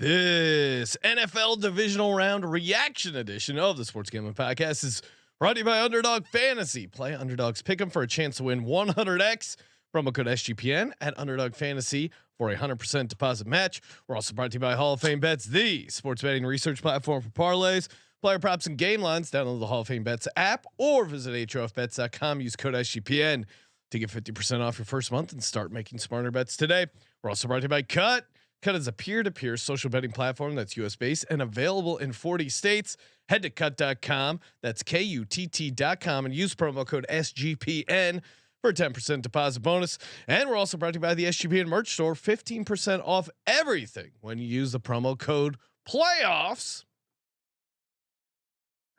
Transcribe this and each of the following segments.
This NFL Divisional Round Reaction Edition of the Sports Gambling Podcast is brought to you by Underdog Fantasy. Play Underdogs Pick'em for a chance to win 100x. Promo code SGPN at Underdog Fantasy for a 100% deposit match. We're also brought to you by Hall of Fame Bets, the sports betting research platform for parlays, player props, and game lines. Download the Hall of Fame Bets app or visit HOFBets.com. Use code SGPN to get 50% off your first month and start making smarter bets today. We're also brought to you by Cut. Cut is a peer-to-peer social betting platform that's US based and available in 40 states. Head to cut.com. That's KUTT.com and use promo code SGPN for a 10% deposit bonus. And we're also brought to you by the SGPN merch store. 15% off everything when you use the promo code playoffs.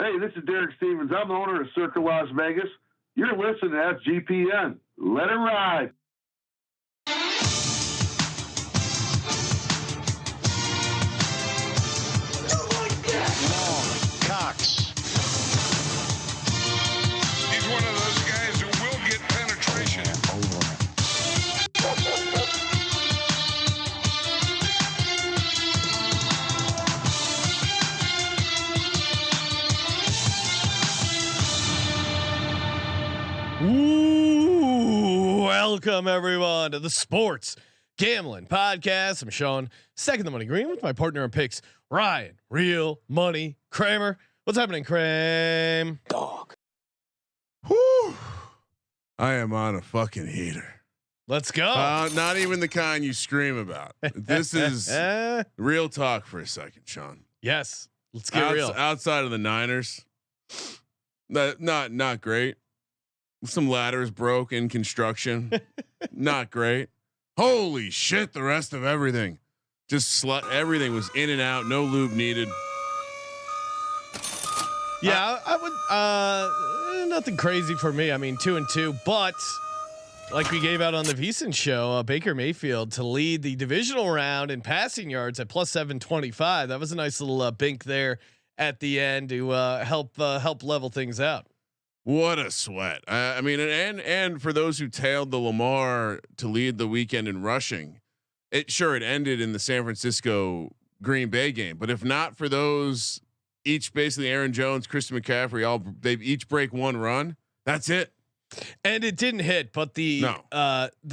Hey, this is Derek Stevens. I'm the owner of Circa Las Vegas. You're listening to SGPN. Let it ride. Welcome everyone to the Sports Gambling Podcast. I'm Sean, second the money green with my partner in picks, Ryan, Real Money Kramer. What's happening, Kramer? Dog. Whew. I am on a fucking heater. Let's go. Not even the kind you scream about. This is real talk for a second, Sean. Yes, let's get real. Outside of the Niners, not great. Some ladders broke in construction. Not great. Holy shit. The rest of everything just everything was in and out. No lube needed. Yeah, I would, nothing crazy for me. I mean, 2-2, but like we gave out on the VSiN show, Baker Mayfield to lead the divisional round in passing yards at plus 725. That was a nice little bink there at the end to help level things out. What a sweat. I mean, and for those who tailed the Lamar to lead the weekend in rushing, it ended in the San Francisco Green Bay game. But if not for those, each basically Aaron Jones, Christian McCaffrey, they each break one run. That's it. And it didn't hit, but the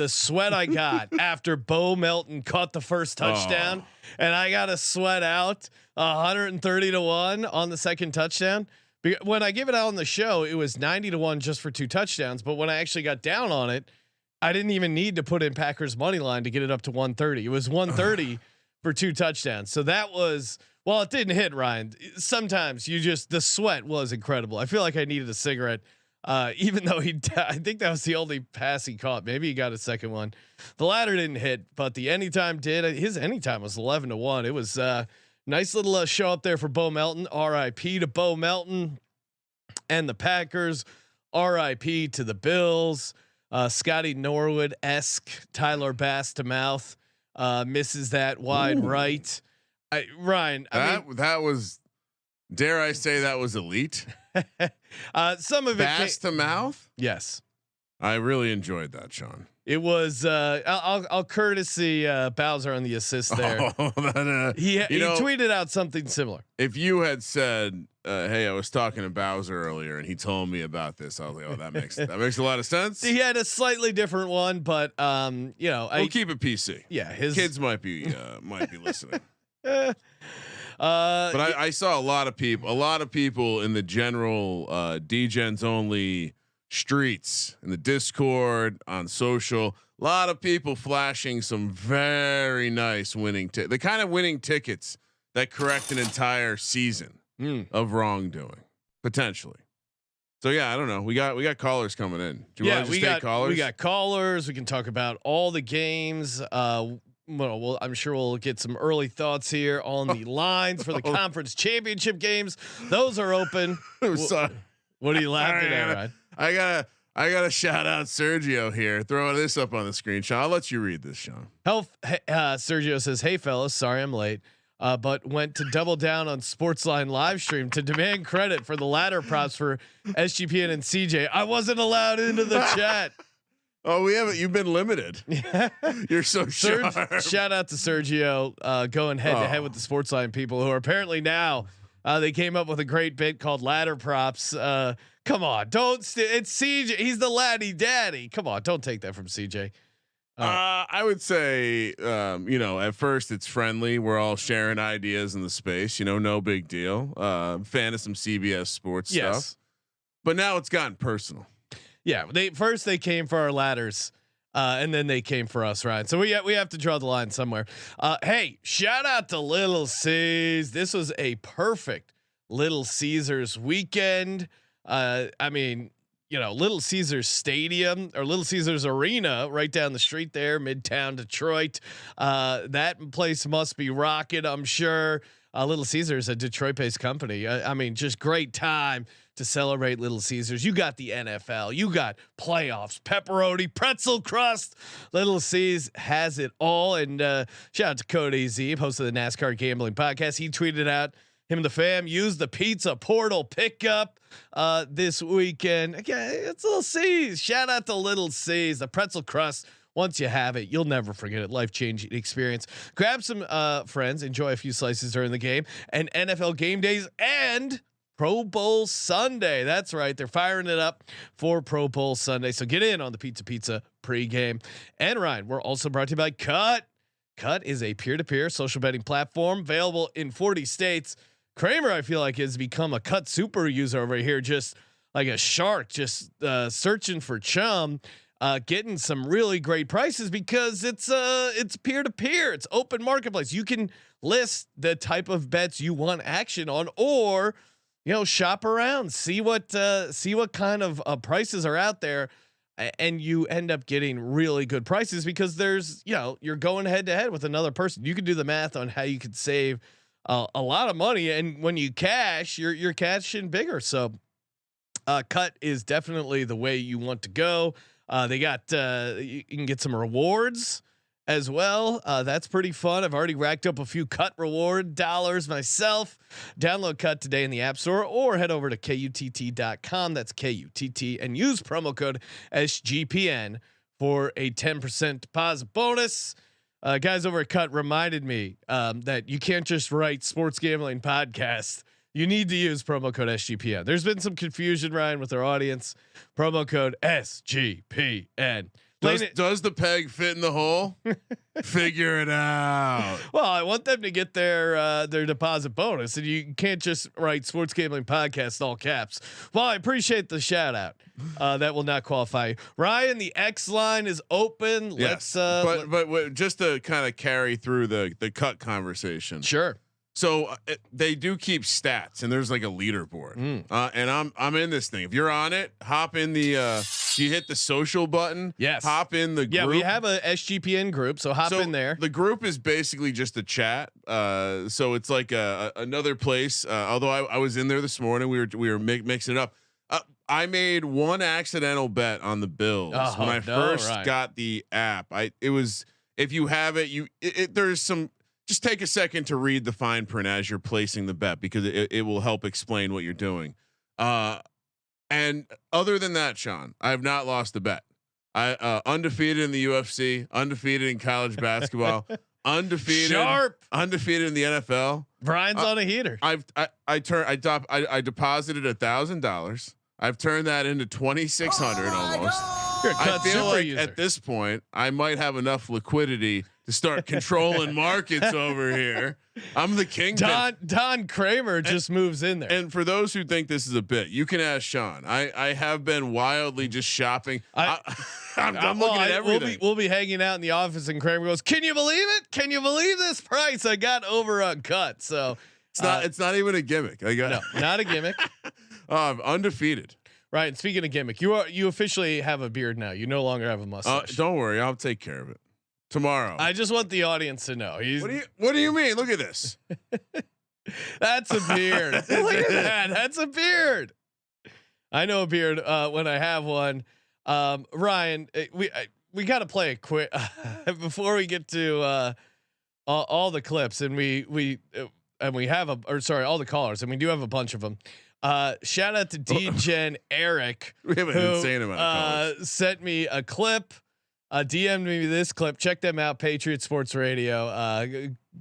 sweat I got after Bo Melton caught the first touchdown, and I got a sweat out 130-1 on the second touchdown. When I give it out on the show, it was 90-1 just for 2 touchdowns. But when I actually got down on it, I didn't even need to put in Packers money line to get it up to 130. It was 130 for 2 touchdowns. So that was, well, it didn't hit, Ryan. Sometimes the sweat was incredible. I feel like I needed a cigarette, even though I think that was the only pass he caught. Maybe he got a second one. The ladder didn't hit, but the anytime did. His anytime was 11-1. It was, nice little show up there for Bo Melton. R.I.P. to Bo Melton and the Packers. R.I.P. to the Bills. Scotty Norwood-esque Tyler Bass to mouth misses that wide right. Ryan, that was, dare I say, that was elite. Some of it Bass to mouth. Yes, I really enjoyed that, Sean. It was I'll courtesy Bowser on the assist there. He tweeted out something similar. If you had said, "Hey, I was talking to Bowser earlier, and he told me about this," I was like, "Oh, that makes a lot of sense." He had a slightly different one, but we'll keep it PC. Yeah, his kids might be listening. But I saw a lot of people in the general DGens only streets, in the Discord, on social, a lot of people flashing some very nice winning the kind of winning tickets that correct an entire season of wrongdoing potentially. So yeah, I don't know. We got callers coming in. Do you want to take callers? We got callers. We can talk about all the games. Well, I'm sure we'll get some early thoughts here on the lines for the conference championship games. Those are open. What are you laughing at, Ryan? I gotta shout out Sergio here. Throw this up on the screen, Sean. I'll let you read this, Sean. Sergio says, "Hey fellas, sorry I'm late, but went to double down on Sportsline live stream to demand credit for the ladder props for SGPN and CJ. I wasn't allowed into the chat. Oh, we haven't. You've been limited. You're so sharp. Shout out to Sergio, going head to head with the Sportsline people who are apparently now. They came up with a great bit called ladder props. Come on, it's CJ. He's the laddie daddy. Come on, don't take that from CJ. I would say, at first it's friendly. We're all sharing ideas in the space. No big deal. Fan of some CBS sports stuff, but now it's gotten personal. Yeah, they came for our ladders, and then they came for us, right? So we have to draw the line somewhere. Hey, shout out to Little C's. This was a perfect Little Caesars weekend. Little Caesars Stadium or Little Caesars Arena right down the street there, Midtown Detroit. That place must be rocking, I'm sure. Little Caesars, a Detroit-based company. Just great time to celebrate Little Caesars. You got the NFL, you got playoffs, pepperoni, pretzel crust. Little C's has it all. And shout out to Cody Zeeb, host of the NASCAR Gambling Podcast. He tweeted out, him and the fam used the pizza portal pickup this weekend. Again, it's Little C's. Shout out to Little C's. The pretzel crust, once you have it, you'll never forget it. Life-changing experience. Grab some friends, enjoy a few slices during the game, and NFL game days and Pro Bowl Sunday. That's right. They're firing it up for Pro Bowl Sunday. So get in on the Pizza pregame. And Ryan, we're also brought to you by Cut. Cut is a peer-to-peer social betting platform available in 40 states. Kramer, I feel like, has become a Cut super user over here, just like a shark, just searching for chum, getting some really great prices because it's peer-to-peer. It's open marketplace. You can list the type of bets you want action on, or shop around, see what kind of prices are out there, and you end up getting really good prices because there's you're going head to head with another person. You can do the math on how you could save a lot of money, and when you cash, you're cashing bigger. So Cut is definitely the way you want to go. They got you can get some rewards as well. That's pretty fun. I've already racked up a few Cut reward dollars myself. Download Cut today in the App Store or head over to KUTT.com. That's KUTT, and use promo code SGPN for a 10% deposit bonus. Guys over at Cut reminded me that you can't just write sports gambling podcast. You need to use promo code SGPN. There's been some confusion, Ryan, with our audience. Promo code SGPN. Does the peg fit in the hole? Figure it out. Well, I want them to get their deposit bonus, and you can't just write sports gambling podcast all caps. Well, I appreciate the shout out. That will not qualify. Ryan, the X line is open. Yes. But just to kind of carry through the Cut conversation. Sure. So they do keep stats, and there's like a leaderboard, and I'm in this thing. If you're on it, hop in the. You hit the social button. Yes. Hop in the group. Yeah, we have a SGPN group, so hop in there. The group is basically just a chat. So it's like another place. Although I was in there this morning, we were mixing it up. I made one accidental bet on the Bills when I first got the app. It was, if you have it, there's some. Just take a second to read the fine print as you're placing the bet, because it will help explain what you're doing. And other than that, Sean, I have not lost a bet. I undefeated in the UFC, undefeated in college basketball, undefeated in the NFL. Brian's on a heater. I deposited $1,000. I've turned that into 2,600 almost. I feel like at this point I might have enough liquidity to start controlling markets over here. I'm the king. Don Kramer just moves in there. And for those who think this is a bit, you can ask Sean. I have been wildly just shopping. I'm looking at everything. We'll be hanging out in the office, and Kramer goes, "Can you believe it? Can you believe this price? I got over on Cut." So it's not even a gimmick. No, not a gimmick. I'm undefeated. Right. And speaking of gimmick, you officially have a beard now. You no longer have a mustache. Don't worry, I'll take care of it tomorrow. I just want the audience to know. What do you mean? Look at this. That's a beard. Look at that. That's a beard. I know a beard when I have one. Ryan, we got to play a quick before we get to all the clips, and we have all the callers, and we do have a bunch of them. Shout out to DGen Eric, We have an insane amount of callers. Sent me a clip. DM'd me this clip. Check them out. Patriot Sports Radio.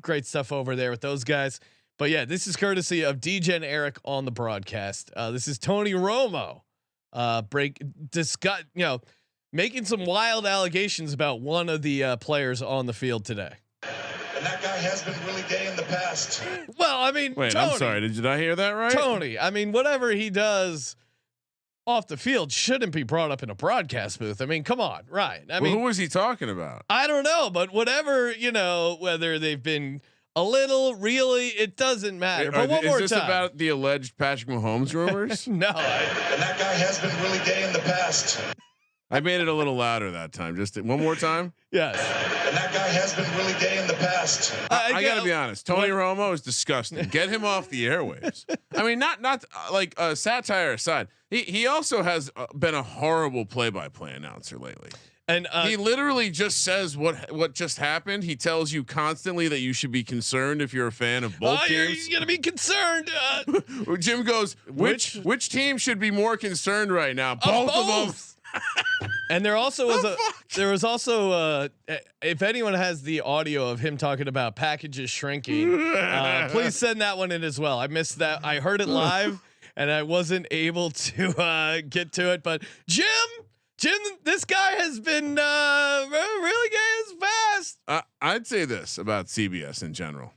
Great stuff over there with those guys. But yeah, this is courtesy of DGen Eric on the broadcast. This is Tony Romo. Making some wild allegations about one of the players on the field today. And that guy has been really gay in the past. Well, I mean, wait, Tony, I'm sorry. Did I hear that right? Tony, I mean, whatever he does off the field shouldn't be brought up in a broadcast booth. I mean, come on, right? I mean, who was he talking about? I don't know, but whatever, whether they've been a little, really, it doesn't matter. But one more time. Is this about the alleged Patrick Mahomes rumors? No. And that guy has been really gay in the past. I made it a little louder that time. Just one more time. Yes. And that guy has been really gay in the past. I gotta be honest. Tony Romo is disgusting. Get him off the airwaves. I mean, not like satire aside. He also has been a horrible play-by-play announcer lately. And he literally just says what just happened. He tells you constantly that you should be concerned if you're a fan of both teams. You're gonna be concerned. Jim goes, which team should be more concerned right now? Both of them. And there also was if anyone has the audio of him talking about packages shrinking, please send that one in as well. I missed that. I heard it live and I wasn't able to get to it. But Jim, this guy has been really gay as fast. I'd say this about CBS in general: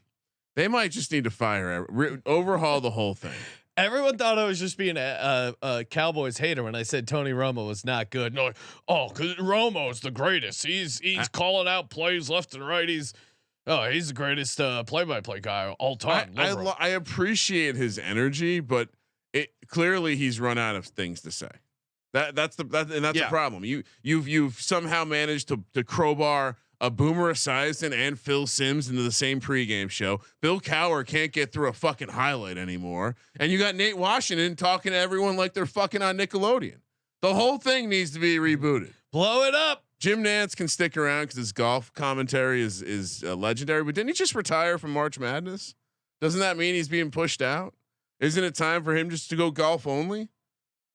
they might just need to overhaul the whole thing. Everyone thought I was just being a Cowboys hater when I said Tony Romo was not good. No, because Romo's the greatest. He's calling out plays left and right. He's the greatest play-by-play guy all time. I appreciate his energy, but clearly he's run out of things to say. That's the problem. You've somehow managed to crowbar a Boomer Esiason and Phil Simms into the same pregame show. Bill Cowher can't get through a fucking highlight anymore. And you got Nate Washington talking to everyone like they're fucking on Nickelodeon. The whole thing needs to be rebooted. Blow it up. Jim Nantz can stick around because his golf commentary is legendary. But didn't he just retire from March Madness? Doesn't that mean he's being pushed out? Isn't it time for him just to go golf only?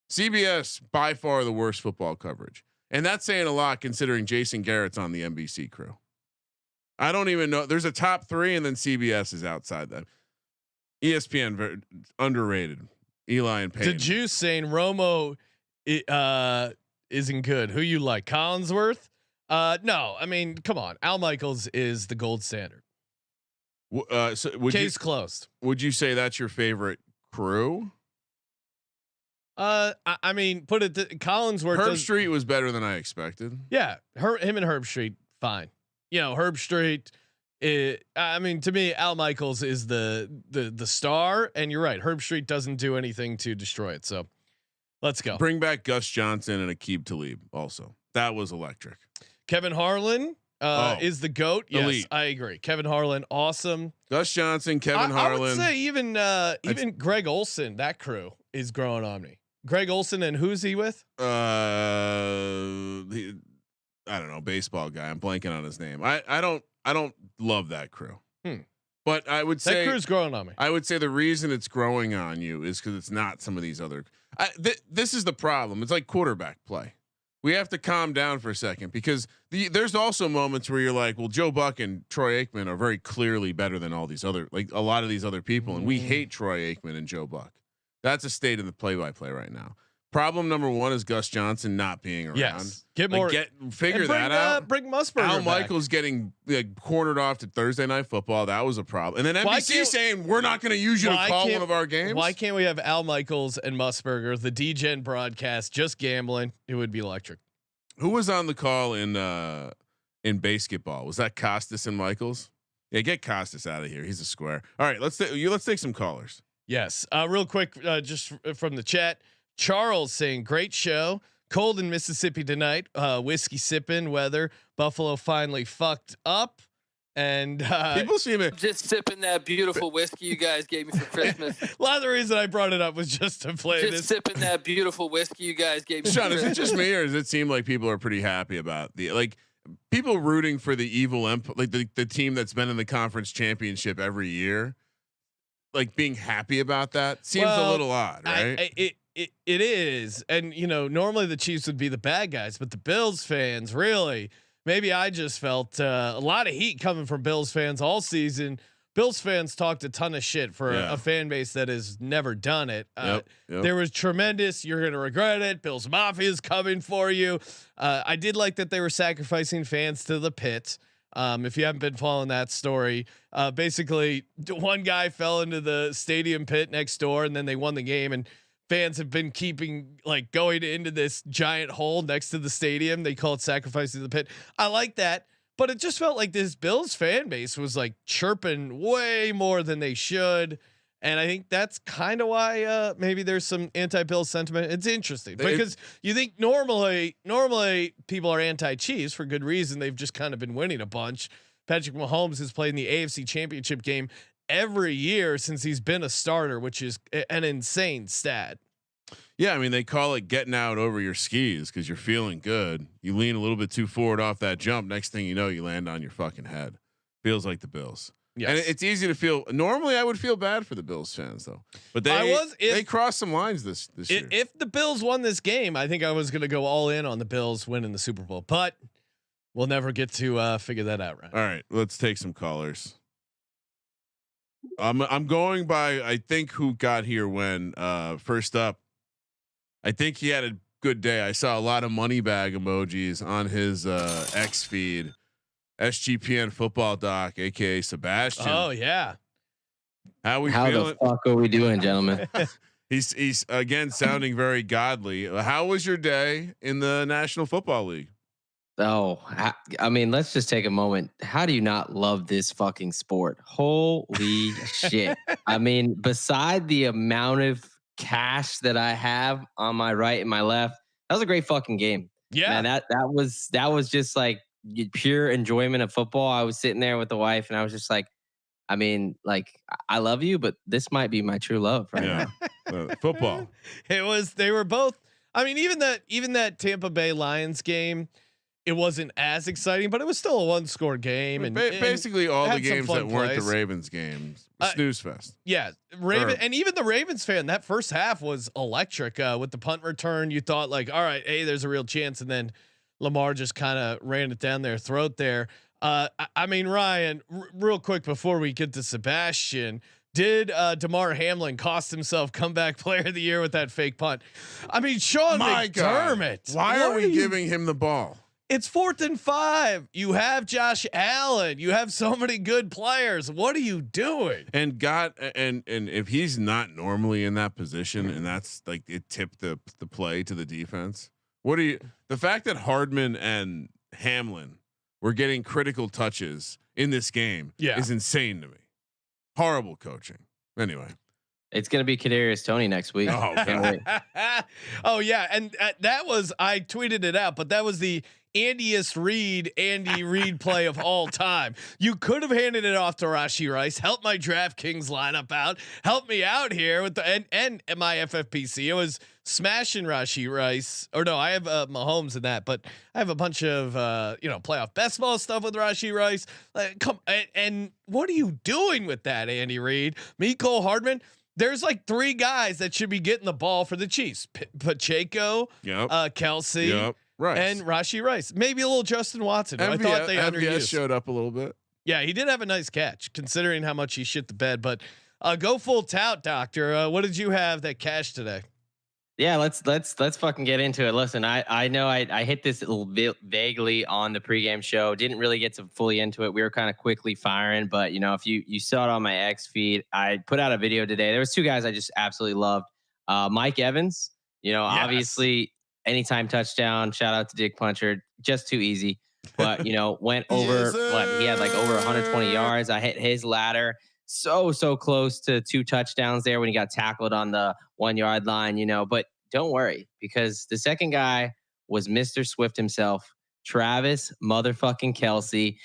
CBS, by far the worst football coverage. And that's saying a lot considering Jason Garrett's on the NBC crew. I don't even know. There's a top 3 and then CBS is outside that. ESPN, very underrated. Eli and Payne. The juice saying Romo isn't good. Who you like? Collinsworth? No, I mean, come on. Al Michaels is the gold standard. Case closed. Would you say that's your favorite crew? I mean, put it. Collinsworth. Herb Street was better than I expected. Yeah, him and Herb Street, fine. Herb Street. I mean, to me, Al Michaels is the star, and you're right. Herb Street doesn't do anything to destroy it. So, let's go. Bring back Gus Johnson and Aqib Talib. Also, that was electric. Kevin Harlan is the GOAT. Yes, elite. I agree. Kevin Harlan, awesome. Gus Johnson, Kevin Harlan. I would say even Greg Olson, that crew is growing on me. Greg Olson, and who's he with? I don't know, baseball guy. I'm blanking on his name. I don't love that crew. But I would say that crew's growing on me. I would say the reason it's growing on you is because it's not some of these other. This is the problem. It's like quarterback play. We have to calm down for a second because there's also moments where you're like, well, Joe Buck and Troy Aikman are very clearly better than all these other, like a lot of these other people, and we hate Troy Aikman and Joe Buck. That's a state of the play-by-play right now. Problem number 1 is Gus Johnson not being around. Yes, figure that out. Bring Musburger Al back. Michaels getting cornered off to Thursday Night Football. That was a problem. And then NBC saying we're not going to use you to call one of our games. Why can't we have Al Michaels and Musburger, the DGen broadcast, just gambling? It would be electric. Who was on the call in basketball? Was that Costas and Michaels? Yeah, get Costas out of here. He's a square. All right, let's take some callers. Yes. Real quick, just from the chat, Charles saying great show. Cold in Mississippi tonight. Whiskey sipping weather. Buffalo finally fucked up. And people seem to just sipping that beautiful whiskey you guys gave me for Christmas. A lot of the reason I brought it up was just to play just this. Sipping that beautiful whiskey you guys gave me. Sean, is it just me or does it seem like people are pretty happy about people rooting for the evil the team that's been in the conference championship every year? like being happy about that seems a little odd, right? It is, and normally the Chiefs would be the bad guys, but the Bills fans really. Maybe I just felt a lot of heat coming from Bills fans all season. Bills fans talked a ton of shit for a fan base that has never done it. There was tremendous. You're going to regret it. Bills Mafia is coming for you. I did like that they were sacrificing fans to the pit. If you haven't been following that story, basically one guy fell into the stadium pit next door and then they won the game, and fans have been going into this giant hole next to the stadium. They call it sacrificing the pit. I like that, but it just felt like this Bills fan base was like chirping way more than they should. And I think that's kind of why maybe there's some anti-Bills sentiment. It's interesting because you think normally people are anti-Chiefs for good reason. They've just kind of been winning a bunch. Patrick Mahomes has played in the AFC Championship game every year since he's been a starter, which is an insane stat. Yeah, I mean, they call it getting out over your skis because you're feeling good. You lean a little bit too forward off that jump. Next thing you know, you land on your fucking head. Feels like the Bills. Yes. And it's easy to feel. Normally, I would feel bad for the Bills fans though, but they crossed some lines this year. If the Bills won this game, I think I was going to go all in on the Bills winning the Super Bowl, but we'll never get to figure that out. Right. All right, let's take some callers. I'm going by I think who got here when first up. I think he had a good day. I saw a lot of money bag emojis on his X feed. SGPN football doc, aka Sebastian. Oh yeah. How the fuck are we doing, gentlemen? He's again sounding very godly. How was your day in the National Football League? Oh, I mean, let's just take a moment. How do you not love this fucking sport? Holy shit. I mean, beside the amount of cash that I have on my right and my left, that was a great fucking game. Yeah. Man, that was just like pure enjoyment of football. I was sitting there with the wife and I was just like, I mean, like, I love you, but this might be my true love right now. Football. They were both. I mean, even that Tampa Bay Lions game, it wasn't as exciting, but it was still a one-score game. And basically all the games that weren't the Ravens games, snooze fest. Yeah, and even the Ravens fan, that first half was electric with the punt return. You thought like, all right, hey, there's a real chance, and then Lamar just kind of ran it down their throat there. I mean, Ryan, real quick before we get to Sebastian, did Damar Hamlin cost himself comeback player of the year with that fake punt? I mean, Sean McDermott. Why are we giving him the ball? It's 4th and 5. You have Josh Allen. You have so many good players. What are you doing? And if he's not normally in that position, and that's like it tipped the play to the defense. The fact that Hardman and Hamlin were getting critical touches in this game is insane to me. Horrible coaching. Anyway. It's going to be Kadarius Toney next week. Oh, oh yeah. And that was, I tweeted it out, but that was the Andy Reid play of all time. You could have handed it off to Rashee Rice. Help my DraftKings lineup out. Help me out here with the and my FFPC. It was smashing Rashee Rice. Or no, I have Mahomes in that, but I have a bunch of playoff best ball stuff with Rashee Rice. And what are you doing with that, Andy Reid? Mecole Hardman. There's like 3 guys that should be getting the ball for the Chiefs: Pacheco, Kelsey. Rice. And Rashee Rice, maybe a little Justin Watson. I thought they underused. Showed up a little bit. Yeah, he did have a nice catch considering how much he shit the bed. But go full tout, doctor. What did you have that cash today? Yeah, let's fucking get into it. Listen, I know I hit this a little bit vaguely on the pregame show. Didn't really get to fully into it. We were kind of quickly firing, but if you saw it on my X feed, I put out a video today. There was 2 guys I just absolutely loved. Mike Evans, obviously. Anytime touchdown, shout out to Dick Puncher, just too easy. But went over he had like over 120 yards. I hit his ladder so close to 2 touchdowns there when he got tackled on the 1 yard line. But don't worry, because the second guy was Mr. Swift himself, Travis motherfucking Kelce.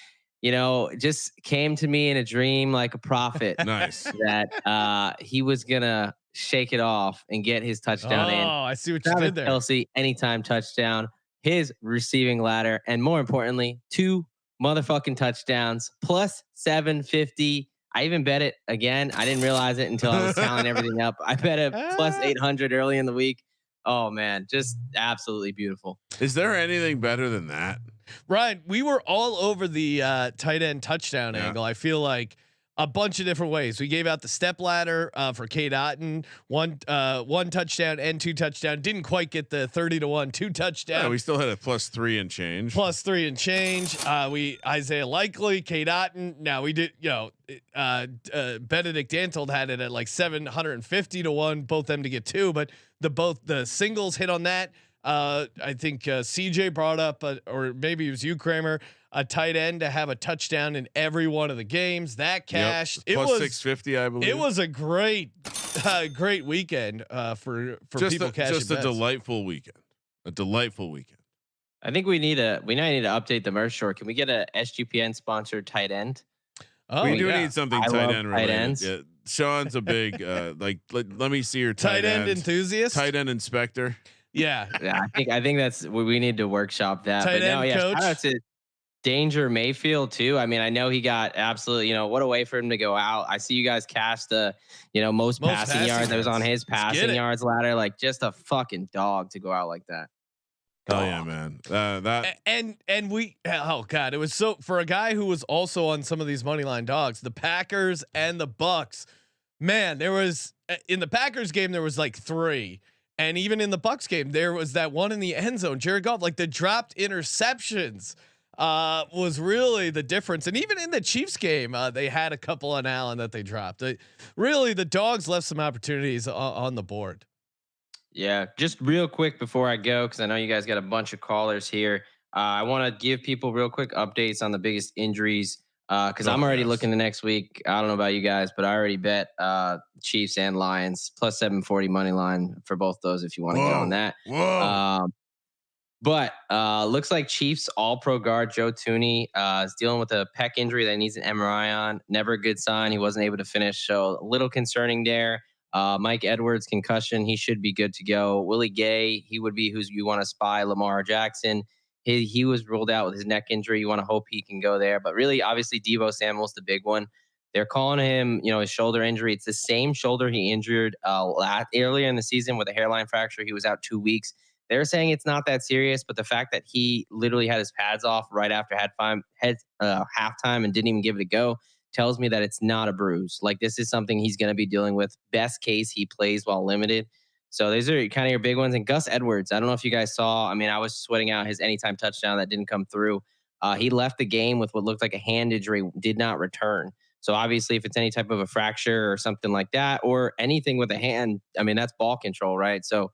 Just came to me in a dream like a prophet. Nice. That he was gonna shake it off and get his touchdown in. Oh, I see what you did there. Kelce, anytime touchdown, his receiving ladder, and more importantly, 2 motherfucking touchdowns plus 750 I even bet it again. I didn't realize it until I was tallying everything up. I bet it plus 800 early in the week. Oh man, just absolutely beautiful. Is there anything better than that? Ryan, we were all over the tight end touchdown angle. I feel like a bunch of different ways. We gave out the step ladder for Kate Otten, one touchdown and 2 touchdown. Didn't quite get the 30-1 2 touchdown. Yeah, we still had a +3 and change. +3 and change. We Isaiah Likely, Kate Otten. Now we did, Benedict Dantold had it at like 750-1, both them to get 2, but both the singles hit on that. I think CJ brought up, or maybe it was you, Kramer, a tight end to have a touchdown in every one of the games that cashed. Yep. Plus 650, I believe. It was a great weekend for people cashing. Just a delightful weekend. A delightful weekend. I think we need to update the merch store. Can we get a SGPN sponsored tight end? Oh, we do need something tight end related. Yeah. Sean's a big let me see your tight end enthusiast, tight end inspector. Yeah. I think that's we need to workmost that. Tight end coach. Shout out to Danger Mayfield too. I mean, I know he got absolutely, what a way for him to go out. I see you guys cast the, most passing yards. That was on his passing yards ladder. Like just a fucking dog to go out like that. Oh yeah, man. And we, oh God, it was so, for a guy who was also on some of these money line dogs, the Packers and the Bucks, man, there was in the Packers game, there was like 3. And even in the Bucks game, there was that one in the end zone. Jared Goff, like the dropped interceptions, was really the difference. And even in the Chiefs game, they had a couple on Allen that they dropped. Really, the dogs left some opportunities on the board. Yeah, just real quick before I go, because I know you guys got a bunch of callers here. I want to give people real quick updates on the biggest injuries. Because I'm already looking to next week. I don't know about you guys, but I already bet Chiefs and Lions plus 740 money line for both those if you want to get on that. But looks like Chiefs All-Pro guard Joe Thuney is dealing with a pec injury that he needs an MRI on. Never a good sign. He wasn't able to finish, so a little concerning there. Mike Edwards concussion. He should be good to go. Willie Gay, he would be who's you want to spy. Lamar Jackson. He was ruled out with his neck injury. You want to hope he can go there. But really, obviously, Deebo Samuel's the big one. They're calling him, his shoulder injury. It's the same shoulder he injured earlier in the season with a hairline fracture. He was out 2 weeks. They're saying it's not that serious, but the fact that he literally had his pads off right after halftime and didn't even give it a go tells me that it's not a bruise. Like this is something he's going to be dealing with. Best case, he plays while limited. So these are kind of your big ones. And Gus Edwards, I don't know if you guys saw. I mean, I was sweating out his anytime touchdown that didn't come through. He left the game with what looked like a hand injury, did not return. So obviously, if it's any type of a fracture or something like that, or anything with a hand, I mean, that's ball control, right? So,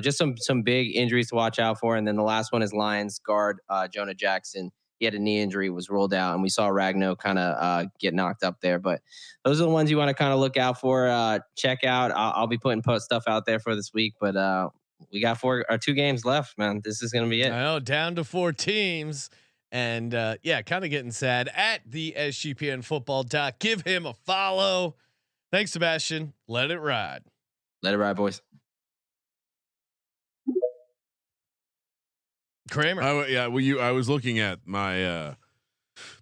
just some big injuries to watch out for. And then the last one is Lions guard Jonah Jackson. He had a knee injury, was ruled out, and we saw Ragno kind of get knocked up there. But those are the ones you want to kind of look out for. Check out. I'll be putting stuff out there for this week, but we got 2 games left, man. This is going to be it. I know, down to 4 teams. And kind of getting sad at the SGPN football doc. Give him a follow. Thanks, Sebastian. Let it ride. Let it ride, boys. Kramer. I was looking at my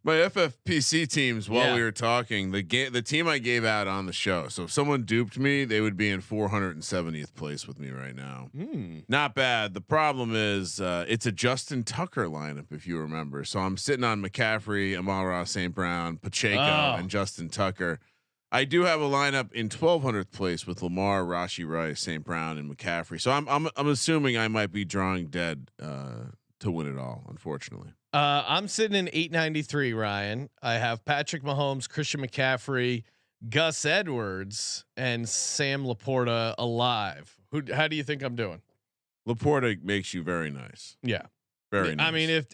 my FFPC teams while we were talking. The team I gave out on the show. So if someone duped me, they would be in 470th place with me right now. Not bad. The problem is it's a Justin Tucker lineup, if you remember. So I'm sitting on McCaffrey, Amon-Ra St. Brown, Pacheco, and Justin Tucker. I do have a lineup in 1200th place with Lamar, Rashee Rice, St. Brown, and McCaffrey. So I'm assuming I might be drawing dead to win it all, unfortunately. I'm sitting in 893, Ryan. I have Patrick Mahomes, Christian McCaffrey, Gus Edwards, and Sam Laporta alive. How do you think I'm doing? Laporta makes you very nice. Yeah, very nice. I mean,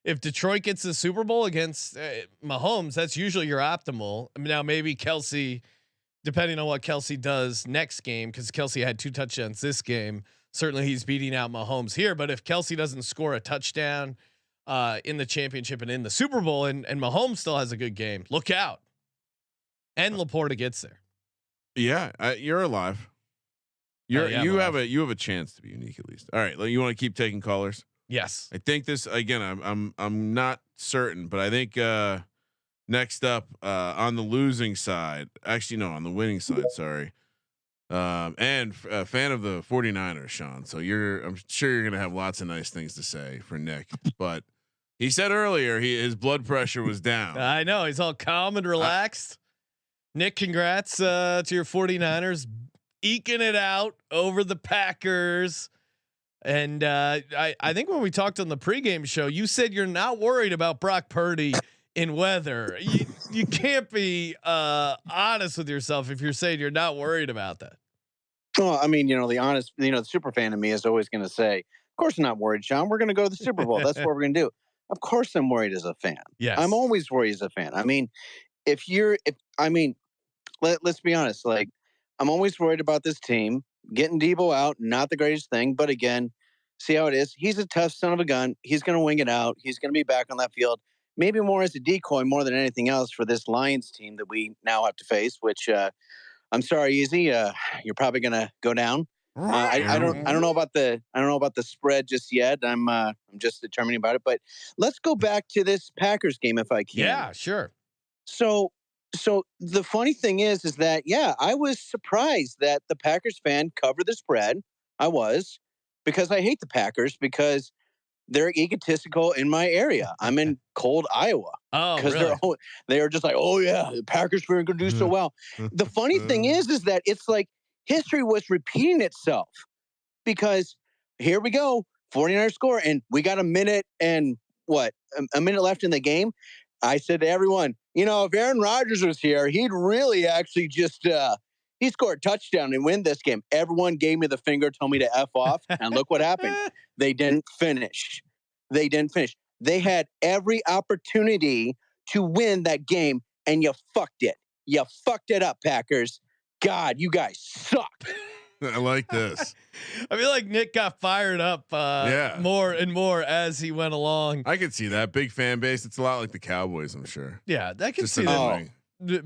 if Detroit gets the Super Bowl against Mahomes, that's usually your optimal. I mean, now maybe Kelsey, depending on what Kelsey does next game, because Kelsey had 2 touchdowns this game. Certainly he's beating out Mahomes here, but if Kelsey doesn't score a touchdown in the championship and in the Super Bowl, and Mahomes still has a good game, look out. And Laporta gets there. Yeah, you're alive. You have a chance to be unique at least. All right, you want to keep taking callers? Yes. I think this again. I'm not certain, but I think Next up, on the losing side, actually no, on the winning side. Sorry. And a fan of the 49ers, Sean. So I'm sure you're going to have lots of nice things to say for Nick, but he said earlier his blood pressure was down. I know he's all calm and relaxed. Nick, congrats to your 49ers eking it out over the Packers. And I think when we talked on the pregame show, you said you're not worried about Brock Purdy in weather. You can't be honest with yourself if you're saying you're not worried about that. Well, I mean, the super fan of me is always going to say, of course I'm not worried, Sean. We're going to go to the Super Bowl. That's what we're going to do. Of course I'm worried as a fan. Yes. I'm always worried as a fan. I mean, let's be honest. Like, I'm always worried about this team getting Debo out. Not the greatest thing, but again, see how it is. He's a tough son of a gun. He's going to wing it out. He's going to be back on that field. Maybe more as a decoy more than anything else for this Lions team that we now have to face, which I'm sorry, Easy. You're probably going to go down. I don't know about the spread just yet. I'm just determining about it, but let's go back to this Packers game if I can. Yeah, sure. So the funny thing is that, yeah, I was surprised that the Packers fan covered the spread. I was, because I hate the Packers because they're egotistical in my area. I'm in cold Iowa. Oh, really? They're just like, oh yeah, the Packers are going to do so well. The funny thing is that it's like history was repeating itself, because here we go, 49ers score, and we got a minute left in the game. I said to everyone, if Aaron Rodgers was here, he'd really actually just he scored a touchdown and win this game. Everyone gave me the finger, told me to F off, and look what happened. They didn't finish. They had every opportunity to win that game, and you fucked it. You fucked it up, Packers. God, you guys suck. I like this. I feel like Nick got fired up more and more as he went along. I could see that. Big fan base. It's a lot like the Cowboys, I'm sure. Yeah, I can see that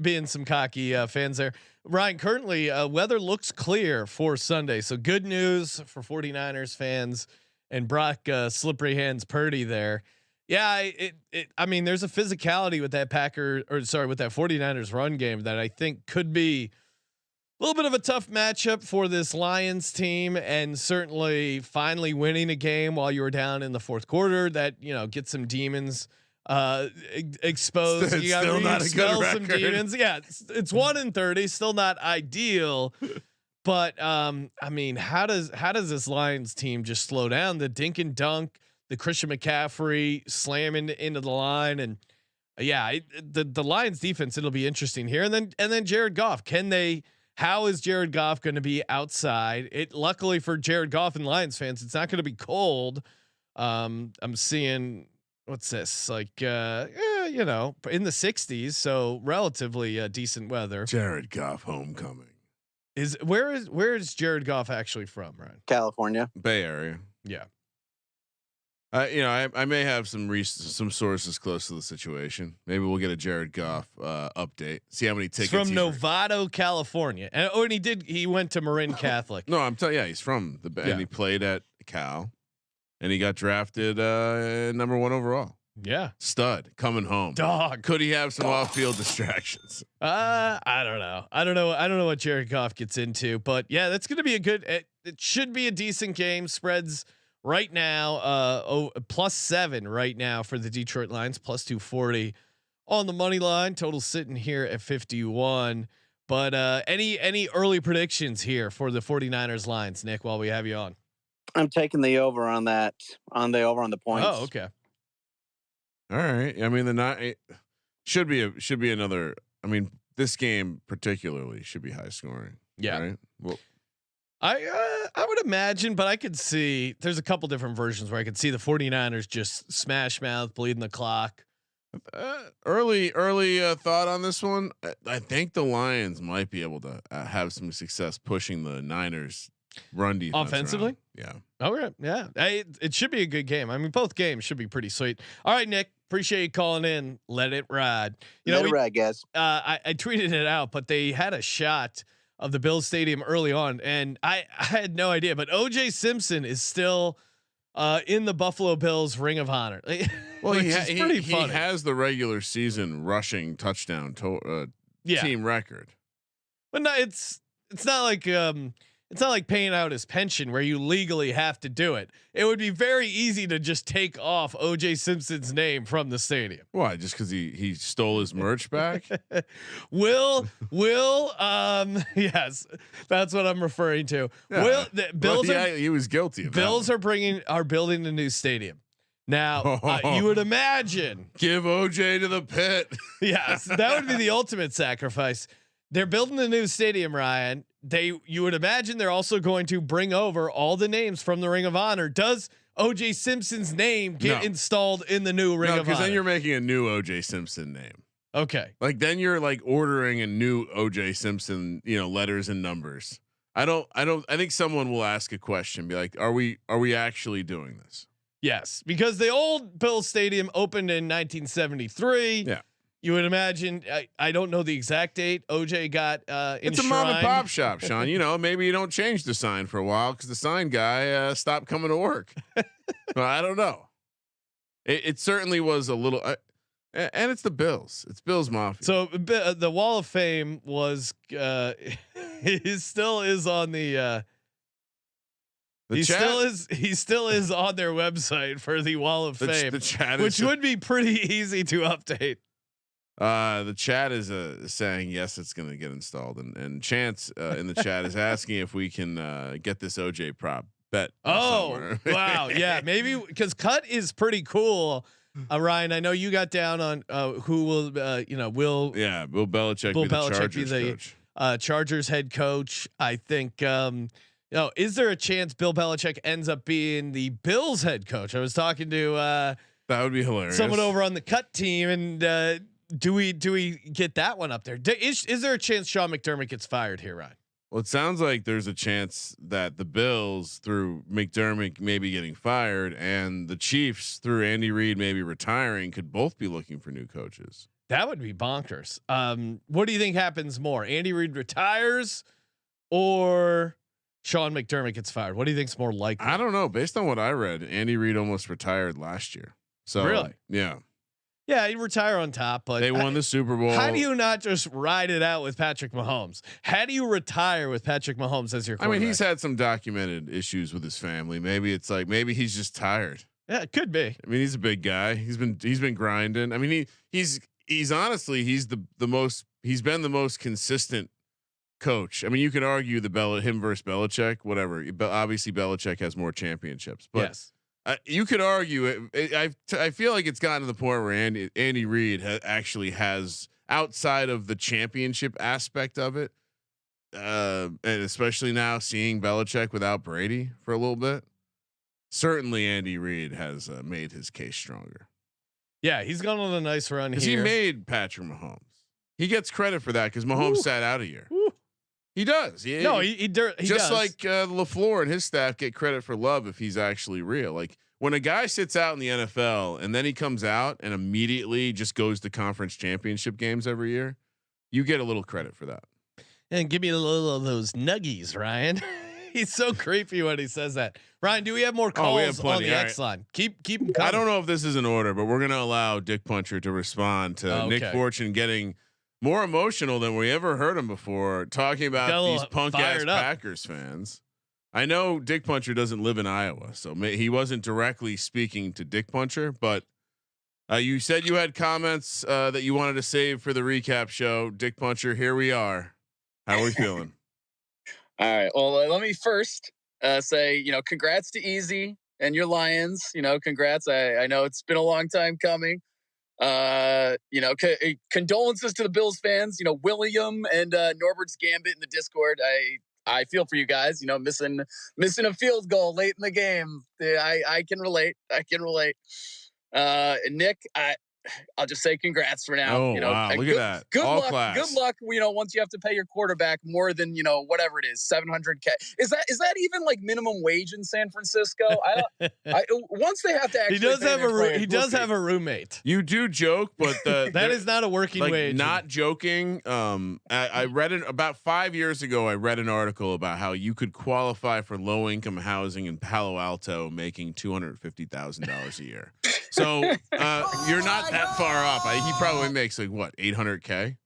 being some cocky fans there. Ryan, currently weather looks clear for Sunday. So good news for 49ers fans and Brock slippery hands Purdy there. Yeah, I mean, there's a physicality with that with that 49ers run game that I think could be a little bit of a tough matchup for this Lions team, and certainly finally winning a game while you were down in the fourth quarter that, get some demons exposed. You got to expel some demons. Yeah, it's 1-30, still not ideal, but I mean, how does this Lions team just slow down the dink and dunk, the Christian McCaffrey slamming into the line, and the Lions defense, it'll be interesting here, and then Jared Goff, how is Jared Goff going to be outside? Luckily for Jared Goff and Lions fans, it's not going to be cold. I'm seeing, what's this, like in the 60s, so relatively decent weather. Jared Goff homecoming. Where is Jared Goff actually from, Ryan? California, Bay Area. Yeah. I may have some sources close to the situation. Maybe we'll get a Jared Goff update. See how many tickets. He's from Novato, California, and he went to Marin Catholic. No, I'm telling you, he's from and he played at Cal, and he got drafted number 1 overall. Yeah, stud coming home. Dog. Could he have some off-field distractions? I don't know. I don't know what Jared Goff gets into, but yeah, that's going to be it should be a decent game. Spreads right now, +7 right now for the Detroit Lions, +240 on the money line. Total sitting here at 51. But any early predictions here for the 49ers Lions, Nick, while we have you on? I'm taking the over on that, on the points. Oh, okay. All right. I mean, it should be another. I mean, this game particularly should be high scoring. Yeah. Right? Well, I would imagine, but I could see there's a couple different versions where I could see the 49ers just smash mouth, bleeding the clock. Early thought on this one. I think the Lions might be able to have some success pushing the Niners run defense offensively. Around. Yeah. All right. Yeah. It should be a good game. I mean, both games should be pretty sweet. All right, Nick. Appreciate you calling in. Let it ride. Let it ride, guys. I tweeted it out, but they had a shot of the Bills Stadium early on, and I had no idea. But OJ Simpson is still in the Buffalo Bills Ring of Honor. Well, he he has the regular season rushing touchdown team record, but no, it's not like paying out his pension where you legally have to do it. It would be very easy to just take off OJ Simpson's name from the stadium. Why? Just because he stole his merch back? Yes, that's what I'm referring to. Yeah. Bills he was guilty. Bills are building a new stadium. Now you would imagine give OJ to the pit. Yes, that would be the ultimate sacrifice. They're building a new stadium, Ryan. You would imagine they're also going to bring over all the names from the Ring of Honor. Does OJ Simpson's name get installed in the new Ring of Honor? Because then you're making a new OJ Simpson name. Okay. Like then you're like ordering a new OJ Simpson, letters and numbers. I think someone will ask a question, be like, are we actually doing this? Yes, because the old Bills Stadium opened in 1973. Yeah. You would imagine. I don't know the exact date. OJ got it's a mom and pop shop, Sean. Maybe you don't change the sign for a while because the sign guy stopped coming to work. Well, I don't know. It certainly was a little, and it's the Bills. It's Bills Mafia. So the Wall of Fame was he still is on the. He still is on their website for the Wall of Fame, the chat which would be pretty easy to update. The chat is saying yes, it's going to get installed, and Chance in the chat is asking if we can get this OJ prop bet. Oh wow, yeah, maybe because cut is pretty cool. Ryan, I know you got down on who will Bill Belichick be the Chargers coach. Chargers head coach. I think. Is there a chance Bill Belichick ends up being the Bills head coach? I was talking to that would be hilarious. Someone over on the cut team, and do we get that one up there? Is there a chance Sean McDermott gets fired here, Ryan? Well, it sounds like there's a chance that the Bills, through McDermott maybe getting fired, and the Chiefs, through Andy Reid maybe retiring, could both be looking for new coaches. That would be bonkers. What do you think happens more? Andy Reid retires, or Sean McDermott gets fired? What do you think's more likely? I don't know. Based on what I read, Andy Reid almost retired last year. So really, yeah, he'd retire on top. But they won the Super Bowl. How do you not just ride it out with Patrick Mahomes? How do you retire with Patrick Mahomes as your quarterback? I mean, he's had some documented issues with his family. Maybe he's just tired. Yeah, it could be. I mean, he's a big guy. He's been grinding. I mean, he's honestly he's been the most consistent coach. I mean, you could argue him versus Belichick, whatever. But obviously, Belichick has more championships. But yes. You could argue it. I feel like it's gotten to the point where Andy Reid actually has, outside of the championship aspect of it, and especially now seeing Belichick without Brady for a little bit, certainly Andy Reid has made his case stronger. Yeah, he's gone on a nice run here. He made Patrick Mahomes. He gets credit for that because Mahomes sat out a year. He does. He just does. Like LaFleur and his staff get credit for Love if he's actually real. Like when a guy sits out in the NFL and then he comes out and immediately just goes to conference championship games every year, you get a little credit for that. And give me a little of those nuggies, Ryan. He's so creepy when he says that. Ryan, do we have more calls on the X line? Keep them coming. I don't know if this is in order, but we're gonna allow Dick Puncher to respond to Nick Fortune getting more emotional than we ever heard him before, talking about these punk ass Packers fans. I know Dick Puncher doesn't live in Iowa, so he wasn't directly speaking to Dick Puncher, but you said you had comments that you wanted to save for the recap show. Dick Puncher, here we are. How are we feeling? All right. Well, let me first say, congrats to Easy and your Lions. Congrats. I know it's been a long time coming. Condolences to the Bills fans, William and Norbert's Gambit in the Discord. I feel for you guys, missing a field goal late in the game. I can relate. Nick, I'll just say congrats for now. Oh, wow. Look at that. Good All luck. class. Good luck. Once you have to pay your quarterback more than, whatever it is, $700K. Is that even like minimum wage in San Francisco? Once they have to actually, he does have a roommate. You do joke, but that is not a working wage. Not joking. I read it about 5 years ago. I read an article about how you could qualify for low income housing in Palo Alto, making $250,000 a year. So you're not that far off. He probably makes like what, $800K.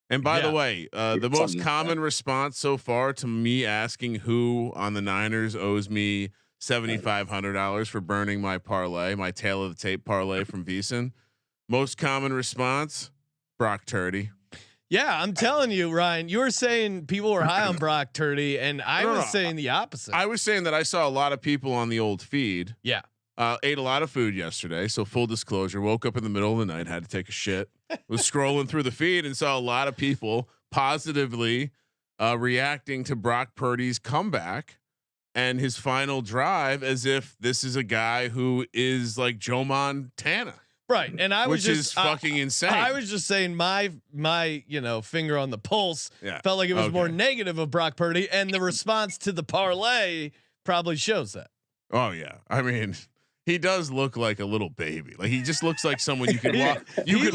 And by the way, the most common response so far to me asking who on the Niners owes me $7,500 for burning my parlay, my tail of the tape parlay from VSiN. Most common response, Brock Turdy. Yeah, I'm telling you, Ryan, you were saying people were high on Brock Turdy, and I was saying the opposite. I was saying that I saw a lot of people on the old feed. Yeah. Ate a lot of food yesterday. So full disclosure, woke up in the middle of the night, had to take a shit, was scrolling through the feed and saw a lot of people positively reacting to Brock Purdy's comeback and his final drive as if this is a guy who is like Joe Montana. Right. And I was just fucking insane. I was just saying my finger on the pulse felt like it was more negative of Brock Purdy, and the response to the parlay probably shows that. Oh yeah. I mean, he does look like a little baby. Like he just looks like someone you could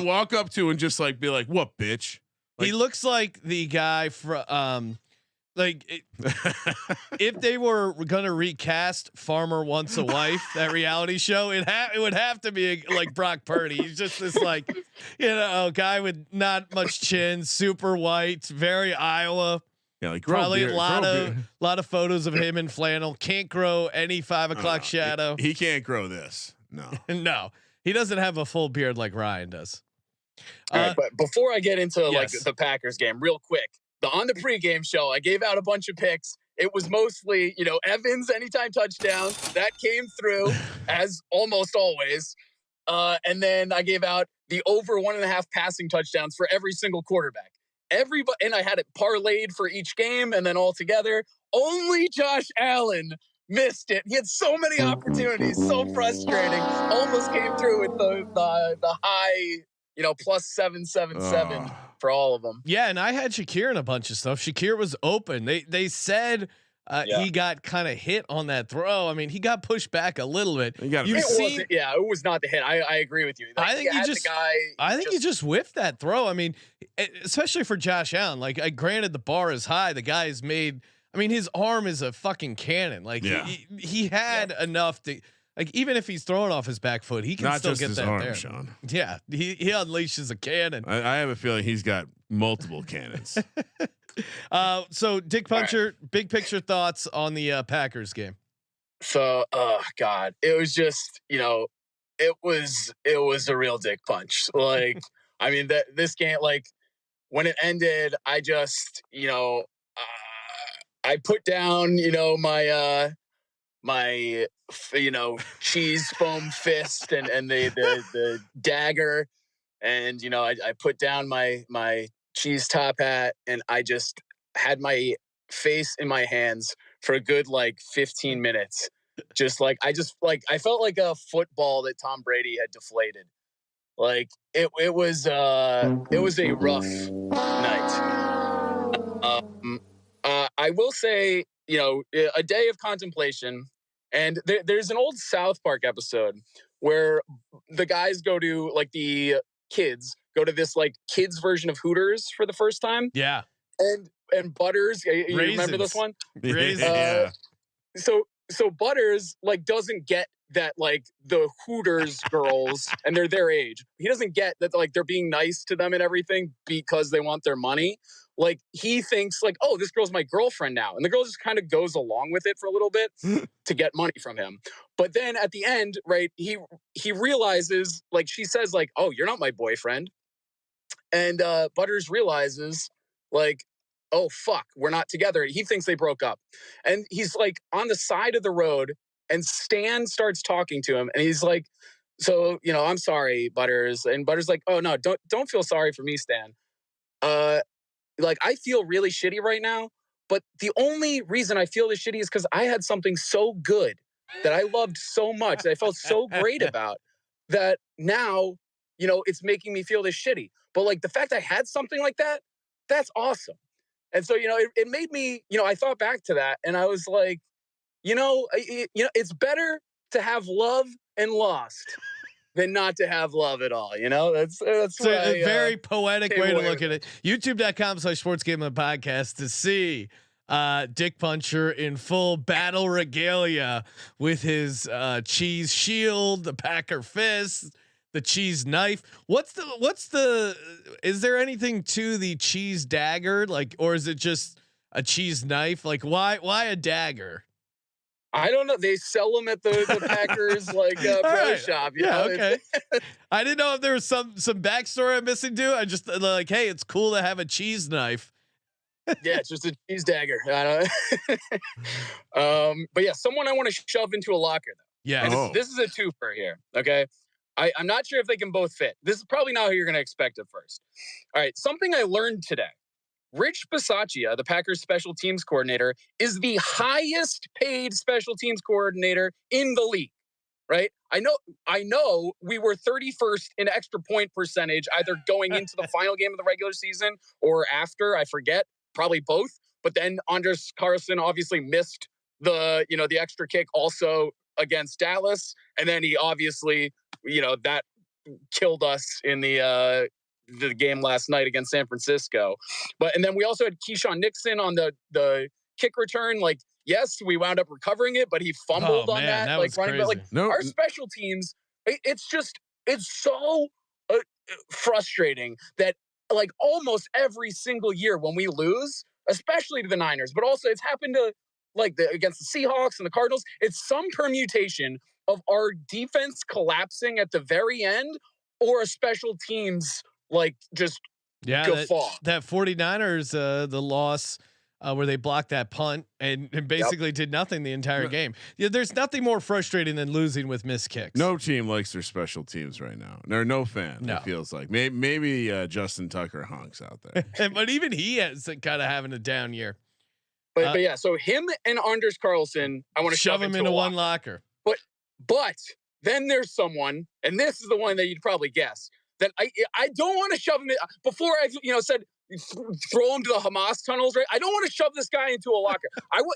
walk up to and just like be like, "What, bitch?" Like, he looks like the guy from if they were gonna recast Farmer Wants a Wife, that reality show, it would have to be like Brock Purdy. He's just this like, guy with not much chin, super white, very Iowa. Yeah, like probably a lot of photos of him in flannel. Can't grow any 5 o'clock shadow. He can't grow this. No, no, he doesn't have a full beard like Ryan does. All right, but before I get into like the Packers game, real quick, on the pregame show, I gave out a bunch of picks. It was mostly, Evans anytime touchdown that came through as almost always, and then I gave out the over 1.5 passing touchdowns for every single quarterback. Everybody, and I had it parlayed for each game, and then all together. Only Josh Allen missed it. He had so many opportunities, so frustrating. Almost came through with the high, plus 777 for all of them. Yeah, and I had Shakir in a bunch of stuff. Shakir was open. They said he got kind of hit on that throw. I mean, he got pushed back a little bit. It was not the hit. I agree with you. Like, I think he just whiffed that throw. I mean, especially for Josh Allen. Like, granted, the bar is high. The guy is made. I mean, his arm is a fucking cannon. Like he had enough to. Like, even if he's throwing off his back foot, he can not still just get his that arm, there. Sean. Yeah, he unleashes a cannon. I have a feeling he's got multiple cannons. So Dick Puncher, big picture thoughts on the Packers game. So, God, it was just, it was a real dick punch. Like, I mean, this game, like, when it ended, I just, I put down, my cheese foam fist and the dagger, and I put down my cheese top hat, and I just had my face in my hands for a good 15 minutes. Just like I felt like a football that Tom Brady had deflated. Like it was a rough night. I will say, a day of contemplation. And there's an old South Park episode where the guys go to the kids go to this kids version of Hooters for the first time. Yeah. And Butters, you remember this one? Yeah. So Butters doesn't get that the Hooters girls and they're their age. He doesn't get that they're being nice to them and everything because they want their money. He thinks oh, this girl's my girlfriend now. And the girl just kind of goes along with it for a little bit to get money from him. But then at the end, right, he realizes, she says oh, you're not my boyfriend. And Butters realizes oh, fuck, we're not together. He thinks they broke up. And he's on the side of the road, and Stan starts talking to him. And he's so, I'm sorry, Butters. And Butters oh, no, don't feel sorry for me, Stan. I feel really shitty right now, but the only reason I feel this shitty is because I had something so good that I loved so much, that I felt so great about, that now it's making me feel this shitty. But like the fact I had something like that, that's awesome. And so, it made me, I thought back to that and I was like, it's better to have love and lost than not to have love at all. That's a very poetic way to look at it. YouTube.com/sportsgambling podcast to see Dick Puncher in full battle regalia with his cheese shield, the Packer fist, the cheese knife. Is there anything to the cheese dagger, or is it just a cheese knife? Like why a dagger? I don't know. They sell them at the Packers pro shop. Okay. I didn't know if there was some backstory I'm missing too. I just like, hey, it's cool to have a cheese knife. Yeah, it's just a cheese dagger. But yeah, someone I want to shove into a locker though. Yeah. This is a twofer here. Okay. I'm not sure if they can both fit. This is probably not how you're going to expect at first. All right. Something I learned today. Rich Bisaccia, the Packers special teams coordinator, is the highest paid special teams coordinator in the league, right? I know we were 31st in extra point percentage, either going into the final game of the regular season or after, I forget, probably both. But then Anders Carlson obviously missed the extra kick also against Dallas. And then he obviously, that killed us in the game last night against San Francisco. And then we also had Keyshawn Nixon on the kick return. Like, yes, we wound up recovering it, but he fumbled on that. Like running, but our special teams, it's so frustrating that like almost every single year when we lose, especially to the Niners, but also it's happened to against the Seahawks and the Cardinals. It's some permutation of our defense collapsing at the very end or a special teams just guffaw. That 49ers, the loss where they blocked that punt and basically did nothing the entire game. Yeah, there's nothing more frustrating than losing with missed kicks. No team likes their special teams right now. There's no fan. No. It feels like maybe Justin Tucker honks out there, but even he is kind of having a down year. But yeah, so him and Anders Carlson, I want to shove him into one locker. But then there's someone, and this is the one that you'd probably guess. That I don't want to shove him in. Before I said throw him to the Hamas tunnels, right? I don't want to shove this guy into a locker.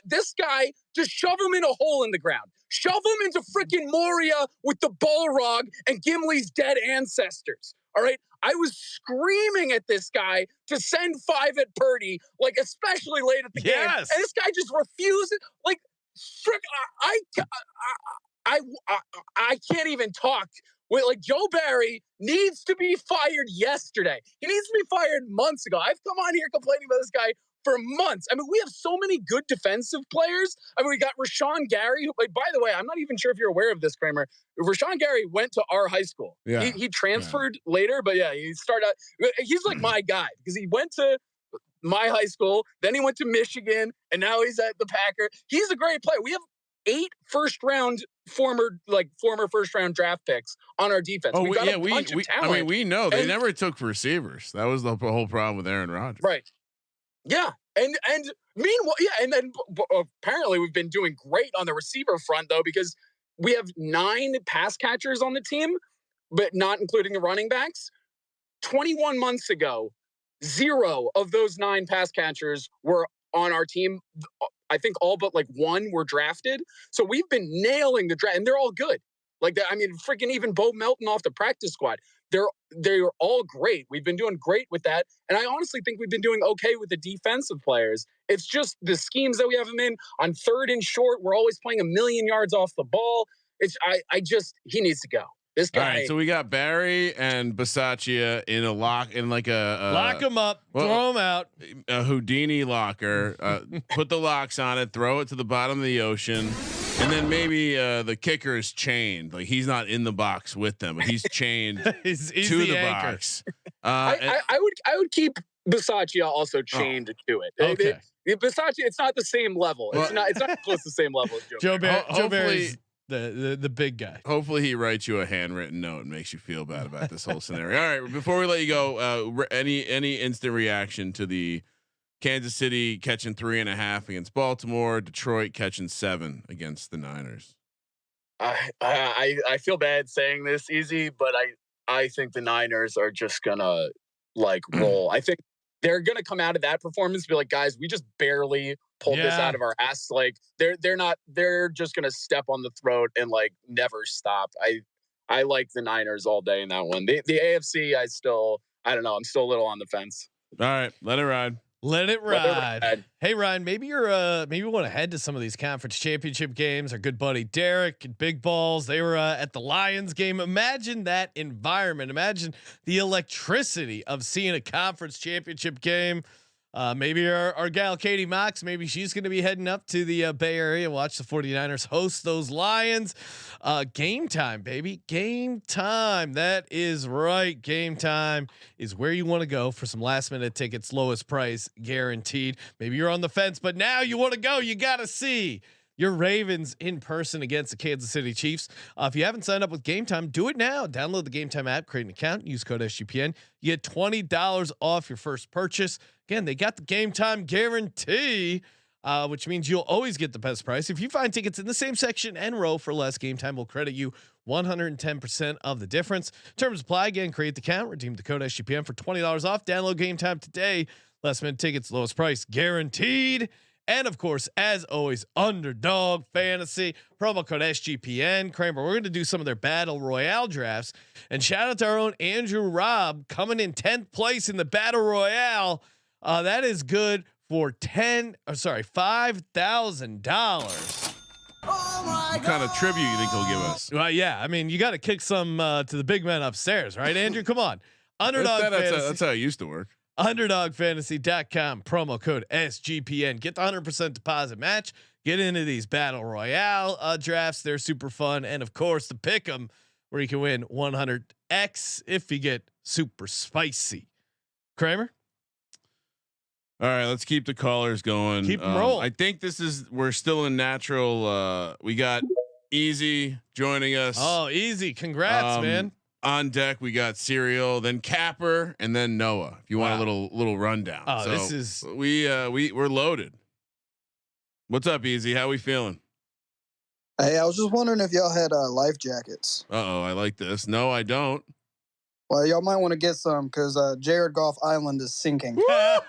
This guy, just shove him in a hole in the ground. Shove him into freaking Moria with the Balrog and Gimli's dead ancestors. All right. I was screaming at this guy to send 5 at Purdy, especially late at the game. And this guy just refuses. I can't even talk. Joe Barry needs to be fired yesterday. He needs to be fired months ago. I've come on here complaining about this guy for months. I mean, we have so many good defensive players. I mean, we got Rashawn Gary, who, by the way, I'm not even sure if you're aware of this, Kramer. Rashawn Gary went to our high school. Yeah. He transferred later, but yeah, he started out. He's like my guy because he went to my high school, then he went to Michigan, and now he's at the Packer. He's a great player. We have 8 former first round draft picks on our defense. Oh, we I mean, we know they never took receivers. That was the whole problem with Aaron Rodgers. Right. Yeah. And meanwhile, and then apparently we've been doing great on the receiver front though, because we have 9 pass catchers on the team, but not including the running backs. 21 months ago, 0 of those 9 pass catchers were on our team. I think all but 1 were drafted. So we've been nailing the draft, and they're all good. Freaking even Bo Melton off the practice squad. They're all great. We've been doing great with that. And I honestly think we've been doing okay with the defensive players. It's just the schemes that we have them in on 3rd and short. We're always playing 1,000,000 yards off the ball. He needs to go. This guy. All right, so we got Barry and Bisaccia in a lock in lock them up, throw them out. A Houdini locker. Put the locks on it, throw it to the bottom of the ocean, and then maybe the kicker is chained. He's not in the box with them, but he's chained he's to the box. I would keep Bisaccia also chained to it. Okay. Bisaccia, it's not the same level. It's not close to the same level as Joe Barry. Joe Barry's the big guy. Hopefully he writes you a handwritten note and makes you feel bad about this whole scenario. All right, before we let you go, any instant reaction to the Kansas City catching 3.5 against Baltimore, Detroit catching 7 against the Niners? I feel bad saying this, Easy, but I think the Niners are just gonna like roll. I think they're gonna come out of that performance and be like, guys, we just barely pulled this out of our ass. Like they're just gonna step on the throat and like never stop. I like the Niners all day in that one. The AFC, I don't know. I'm still a little on the fence. All right, let it ride. Let it ride. Hey Ryan, maybe maybe we want to head to some of these conference championship games. Our good buddy Derek and Big Balls, they were at the Lions game. Imagine that environment. Imagine the electricity of seeing a conference championship game. Maybe our gal Katie Mox, maybe she's going to be heading up to the Bay Area, watch the 49ers host those Lions. Game time, baby. Game time. That is right. Game time is where you want to go for some last minute tickets, lowest price guaranteed. Maybe you're on the fence, but now you want to go. You got to see your Ravens in person against the Kansas City Chiefs. If you haven't signed up with Game Time, do it now. Download the Game Time app, create an account, use code SGPN. You get $20 off your first purchase. Again, they got the Game Time guarantee, which means you'll always get the best price. If you find tickets in the same section and row for less, Game Time will credit you 110% of the difference. Terms apply. Again, create the account, redeem the code SGPN for $20 off. Download Game Time today. Last minute tickets, lowest price guaranteed. And of course, as always, Underdog Fantasy, promo code SGPN. Kramer, we're going to do some of their battle royale drafts, and shout out to our own Andrew Robb coming in 10th place in the battle royale. That is good for $5,000. What kind of tribute you think he'll give us? Well, yeah, I mean, you got to kick some to the big men upstairs, right, Andrew? Come on, Underdog Fantasy. That's how it used to work. UnderdogFantasy.com, promo code SGPN. Get the 100% deposit match. Get into these battle royale drafts. They're super fun, and of course, the pick 'em where you can win 100x if you get super spicy. Kramer. All right, let's keep the callers going. Keep them rolling. I think we're still in natural. We got Easy joining us. Oh, Easy! Congrats, man. On deck, we got Serial, then Capper, and then Noah. If you want a little rundown. Oh, so this is we're loaded. What's up, Easy? How we feeling? Hey, I was just wondering if y'all had life jackets. I like this. No, I don't. Well, y'all might want to get some because Jared Goff Island is sinking. Well,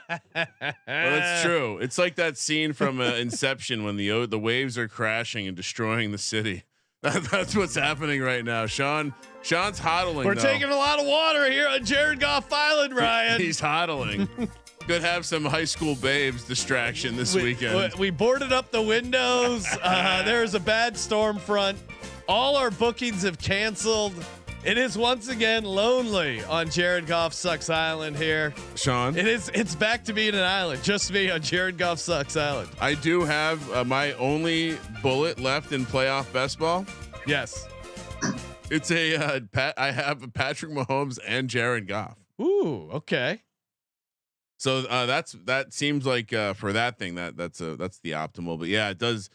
that's true. It's like that scene from Inception when the waves are crashing and destroying the city. That's what's happening right now. Sean's hodling. We're taking a lot of water here on Jared Goff Island, Ryan. He's hodling. Could have some high school babes distraction this weekend. We boarded up the windows. There's a bad storm front. All our bookings have canceled. It is once again lonely on Jared Goff Sucks Island here. Sean, it's back to being an island. Just me on Jared Goff Sucks Island. I do have my only bullet left in playoff best ball. Yes. It's I have Patrick Mahomes and Jared Goff. Ooh, okay. So that seems like for that thing that's the optimal. But yeah, it does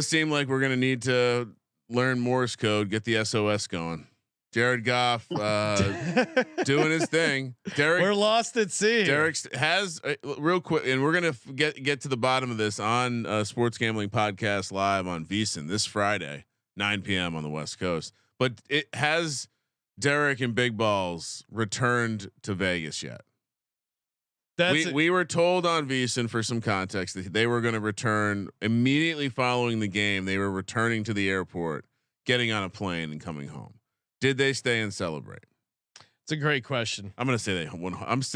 seem like we're gonna need to learn Morse code, get the SOS going. Jared Goff doing his thing. Derek, we're lost at sea. Derek has real quick, and we're gonna get to the bottom of this on Sports Gambling Podcast Live on VSiN this Friday, 9 p.m. on the West Coast. But has Derek and Big Balls returned to Vegas yet? We were told on VSiN, for some context, that they were going to return immediately following the game. They were returning to the airport, getting on a plane, and coming home. Did they stay and celebrate? It's a great question. I'm going to say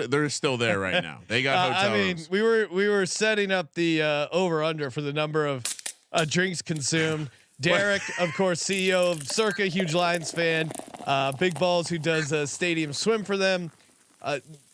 they're still there right now. They got hotel rooms. we were setting up the over under for the number of drinks consumed. Derek, of course, CEO of Circa, huge Lions fan. Big Balls, who does stadium swim for them.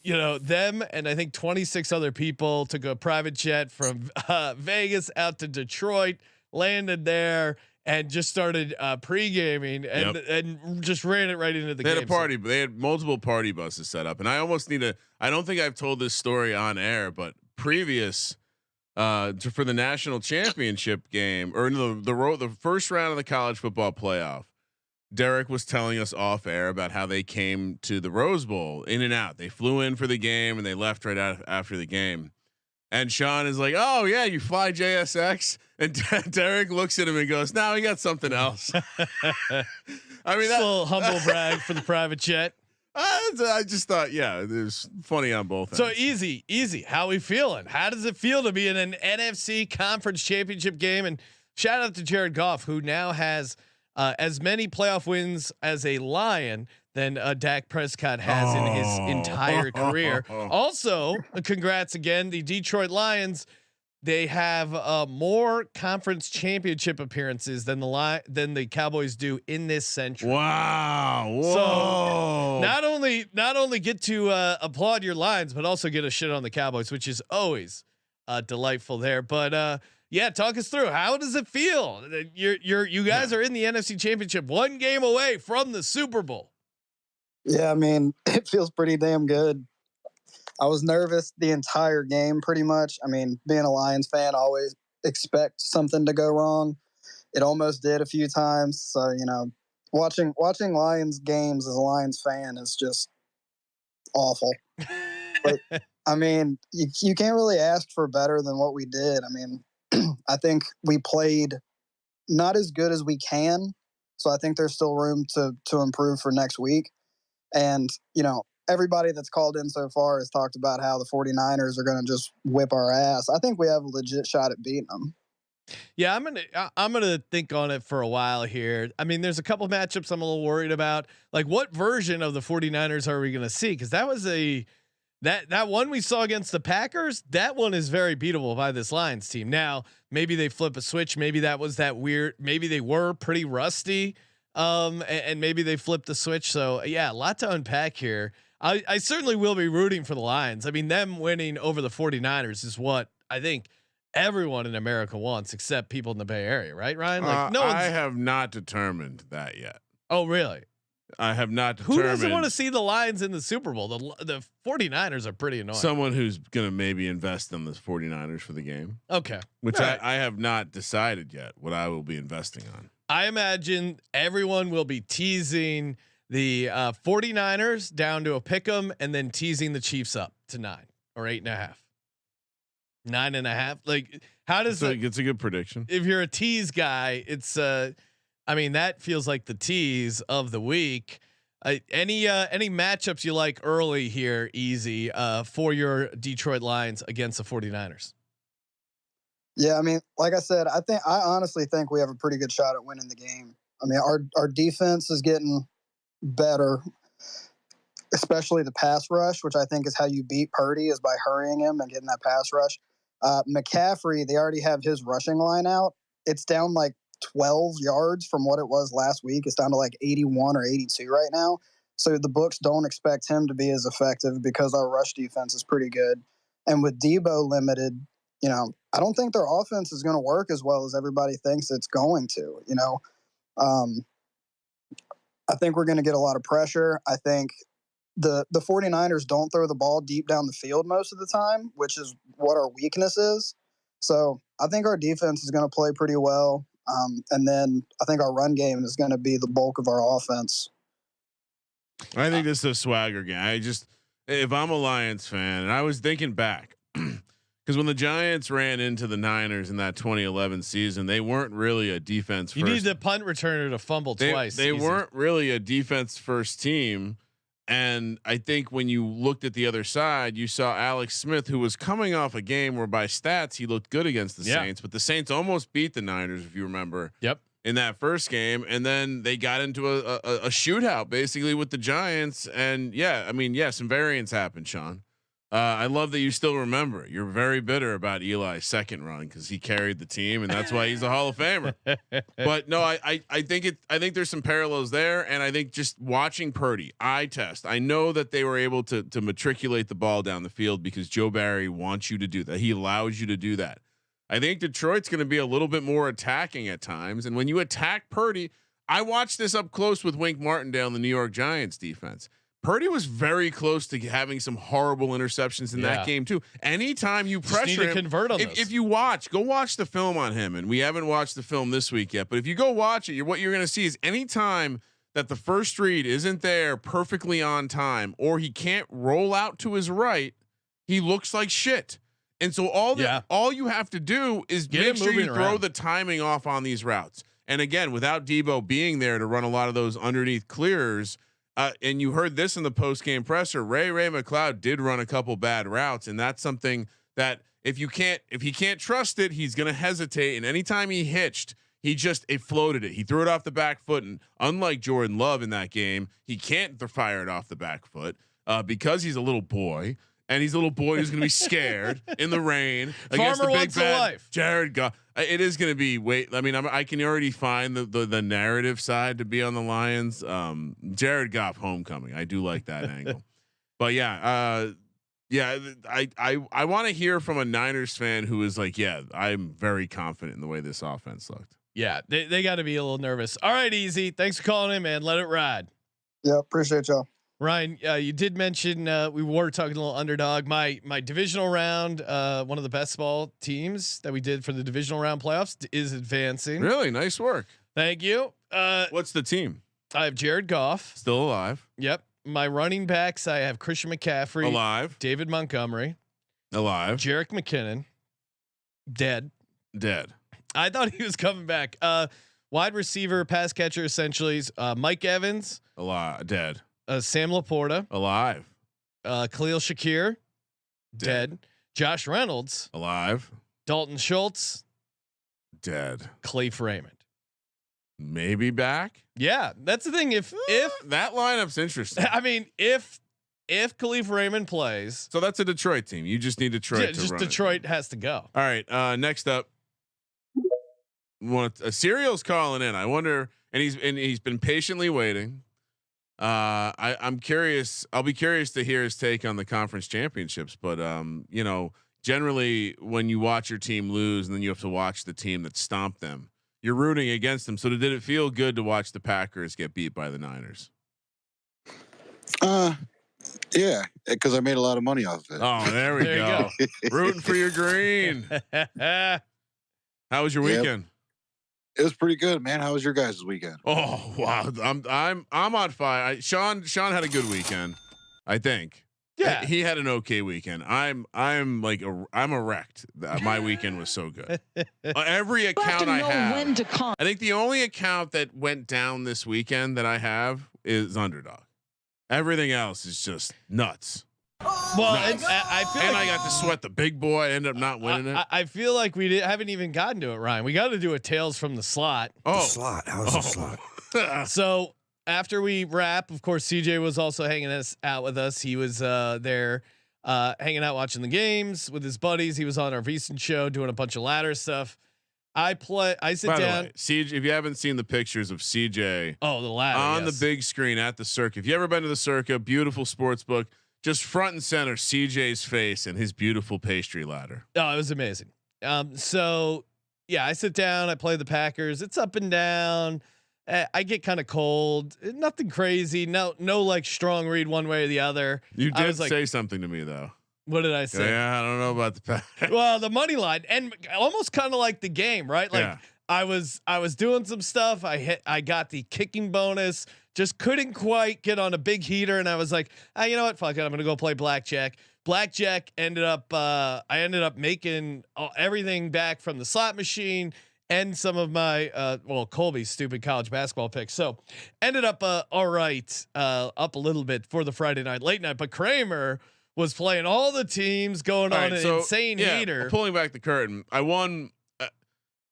Them and I think 26 other people took a private jet from Vegas out to Detroit, landed there, and just started pre-gaming and just ran it right into the game. They had a party, but they had multiple party buses set up. And I almost I don't think I've told this story on air, but previous for the national championship game or the first round of the college football playoff, Derek was telling us off air about how they came to the Rose Bowl in and out. They flew in for the game and they left right out after the game. And Sean is like, "Oh yeah, you fly JSX?" And Derek looks at him and goes, "No, we got something else." I mean, a little humble brag for the private jet. I just thought, yeah, it was funny on both ends. So easy. How we feeling? How does it feel to be in an NFC conference championship game? And shout out to Jared Goff, who now has as many playoff wins as a Lion than Dak Prescott has in his entire career. Also, congrats again, the Detroit Lions. They have more conference championship appearances than the Cowboys do in this century. Wow! Whoa. So not only get to applaud your Lions, but also get a shit on the Cowboys, which is always delightful there. But yeah, talk us through, how does it feel? You guys are in the NFC Championship, one game away from the Super Bowl. Yeah, I mean, it feels pretty damn good. I was nervous the entire game, pretty much. I mean, being a Lions fan, I always expect something to go wrong. It almost did a few times. So, watching Lions games as a Lions fan is just awful. But I mean, you can't really ask for better than what we did. I mean, I think we played not as good as we can. So I think there's still room to improve for next week. And, everybody that's called in so far has talked about how the 49ers are going to just whip our ass. I think we have a legit shot at beating them. Yeah, I'm gonna think on it for a while here. I mean, there's a couple matchups I'm a little worried about. Like, what version of the 49ers are we gonna see? Because that was that one we saw against the Packers. That one is very beatable by this Lions team. Now, maybe they flip a switch. Maybe that was that weird. Maybe they were pretty rusty. And maybe they flipped the switch. So yeah, a lot to unpack here. I certainly will be rooting for the Lions. I mean, them winning over the 49ers is what I think everyone in America wants, except people in the Bay Area, right, Ryan? Like, no, I have not determined that yet. Oh, really? I have not determined. Who doesn't want to see the Lions in the Super Bowl? The 49ers are pretty annoying. Someone who's going to maybe invest in the 49ers for the game. Okay. Which I have not decided yet what I will be investing on. I imagine everyone will be teasing the 49ers down to a pick 'em and then teasing the Chiefs up to 9 or 8.5. 9.5. Like, how does it's a good prediction. If you're a tease guy, it's I mean, that feels like the tease of the week. Any matchups you like early here, easy for your Detroit Lions against the 49ers? Yeah, I mean, like I said, I honestly think we have a pretty good shot at winning the game. I mean, our defense is getting better, especially the pass rush, which I think is how you beat Purdy, is by hurrying him and getting that pass rush. McCaffrey, they already have his rushing line out. It's down like 12 yards from what it was last week. It's down to like 81 or 82 right now. So the books don't expect him to be as effective because our rush defense is pretty good. And with Debo limited, I don't think their offense is going to work as well as everybody thinks it's going to. I think we're going to get a lot of pressure. I think the 49ers don't throw the ball deep down the field most of the time, which is what our weakness is. So I think our defense is going to play pretty well. And then I think our run game is going to be the bulk of our offense. I think this is a swagger game. If I'm a Lions fan, and I was thinking back, because when the Giants ran into the Niners in that 2011 season, they weren't really a defense. You need the punt returner to fumble twice. They weren't really a defense first team. And I think when you looked at the other side, you saw Alex Smith, who was coming off a game where by stats he looked good against the Saints, but the Saints almost beat the Niners, if you remember. Yep. In that first game, and then they got into a shootout basically with the Giants. And yeah, I mean, some variance happened, Sean. I love that you still remember. You're very bitter about Eli's second run because he carried the team, and that's why he's a Hall of Famer. But no, I think there's some parallels there, and I think just watching Purdy, eye test. I know that they were able to matriculate the ball down the field because Joe Barry wants you to do that. He allows you to do that. I think Detroit's going to be a little bit more attacking at times, and when you attack Purdy, I watched this up close with Wink Martindale and the New York Giants defense. Purdy was very close to having some horrible interceptions in that game too. Anytime you pressure him, convert on if you go watch the film on him, and we haven't watched the film this week yet, but if you go watch it, what you're going to see is anytime that the first read isn't there perfectly on time, or he can't roll out to his right, he looks like shit. And so all you have to do is make sure you throw the timing off on these routes. And again, without Debo being there to run a lot of those underneath clears, and you heard this in the post game presser. Ray McLeod did run a couple bad routes, and that's something that if he can't trust it, he's going to hesitate. And anytime he hitched, it floated it. He threw it off the back foot, and unlike Jordan Love in that game, he can't fire it off the back foot because he's a little boy. And he's a little boy who's going to be scared in the rain against the big bad Jared Goff. It is going to be I mean, I can already find the narrative side to be on the Lions. Jared Goff homecoming. I do like that angle. But yeah, I want to hear from a Niners fan who is like, yeah, I'm very confident in the way this offense looked. Yeah, they got to be a little nervous. All right, Easy. Thanks for calling in, man. Let it ride. Yeah, appreciate y'all. Ryan, you did mention we were talking a little underdog. My divisional round, one of the best ball teams that we did for the divisional round playoffs is advancing. Really nice work. Thank you. What's the team? I have Jared Goff, still alive. Yep. My running backs, I have Christian McCaffrey, alive. David Montgomery, alive. Jerick McKinnon, dead. I thought he was coming back. Wide receiver, pass catcher, essentially. Mike Evans, alive, dead. Sam Laporta, alive. Khalil Shakir, dead. Josh Reynolds, alive. Dalton Schultz, dead. Cleef Raymond, maybe back. Yeah, that's the thing. If that lineup's interesting. I mean, if Khalif Raymond plays, so that's a Detroit team. You just need Detroit. Detroit has to go. All right. Next up, Serial's calling in. I wonder, and he's been patiently waiting. I'm curious. I'll be curious to hear his take on the conference championships. But generally when you watch your team lose and then you have to watch the team that stomped them, you're rooting against them. So did it feel good to watch the Packers get beat by the Niners? Yeah, because I made a lot of money off of it. Oh, there we go. Rooting for your green. How was your weekend? It was pretty good, man. How was your guys' weekend? Oh wow, I'm on fire. Sean had a good weekend, I think. Yeah, he had an okay weekend. I'm erect. My weekend was so good. Every account I have, I think the only account that went down this weekend that I have is Underdog. Everything else is just nuts. Well, I feel and like I got to sweat the big boy. I ended up not winning it. I feel like we haven't even gotten to it, Ryan. We got to do a Tales from the Slot. Oh, the slot. How's the slot? So after we wrap, of course, CJ was also hanging out with us. He was there hanging out, watching the games with his buddies. He was on our VSiN show doing a bunch of ladder stuff. I sit By down. The way, CJ, if you haven't seen the pictures of CJ, the ladder on the big screen at the Circa. If you ever been to the Circa, beautiful sports book. Just front and center, CJ's face and his beautiful pastry ladder. Oh, it was amazing. So yeah, I sit down, I play the Packers. It's up and down. I get kind of cold. Nothing crazy. No like strong read one way or the other. You did say something to me though. What did I say? Yeah, I don't know about the Packers. Well, the money line and almost kind of like the game, right? Like yeah. I was doing some stuff. I got the kicking bonus. Just couldn't quite get on a big heater, and I was like, you know what? Fuck it. I'm gonna go play blackjack. Blackjack ended up. I ended up making everything back from the slot machine and some of my Colby's stupid college basketball picks. So ended up all right, up a little bit for the Friday night late night. But Kramer was playing all the teams, going on an insane heater. Pulling back the curtain, I won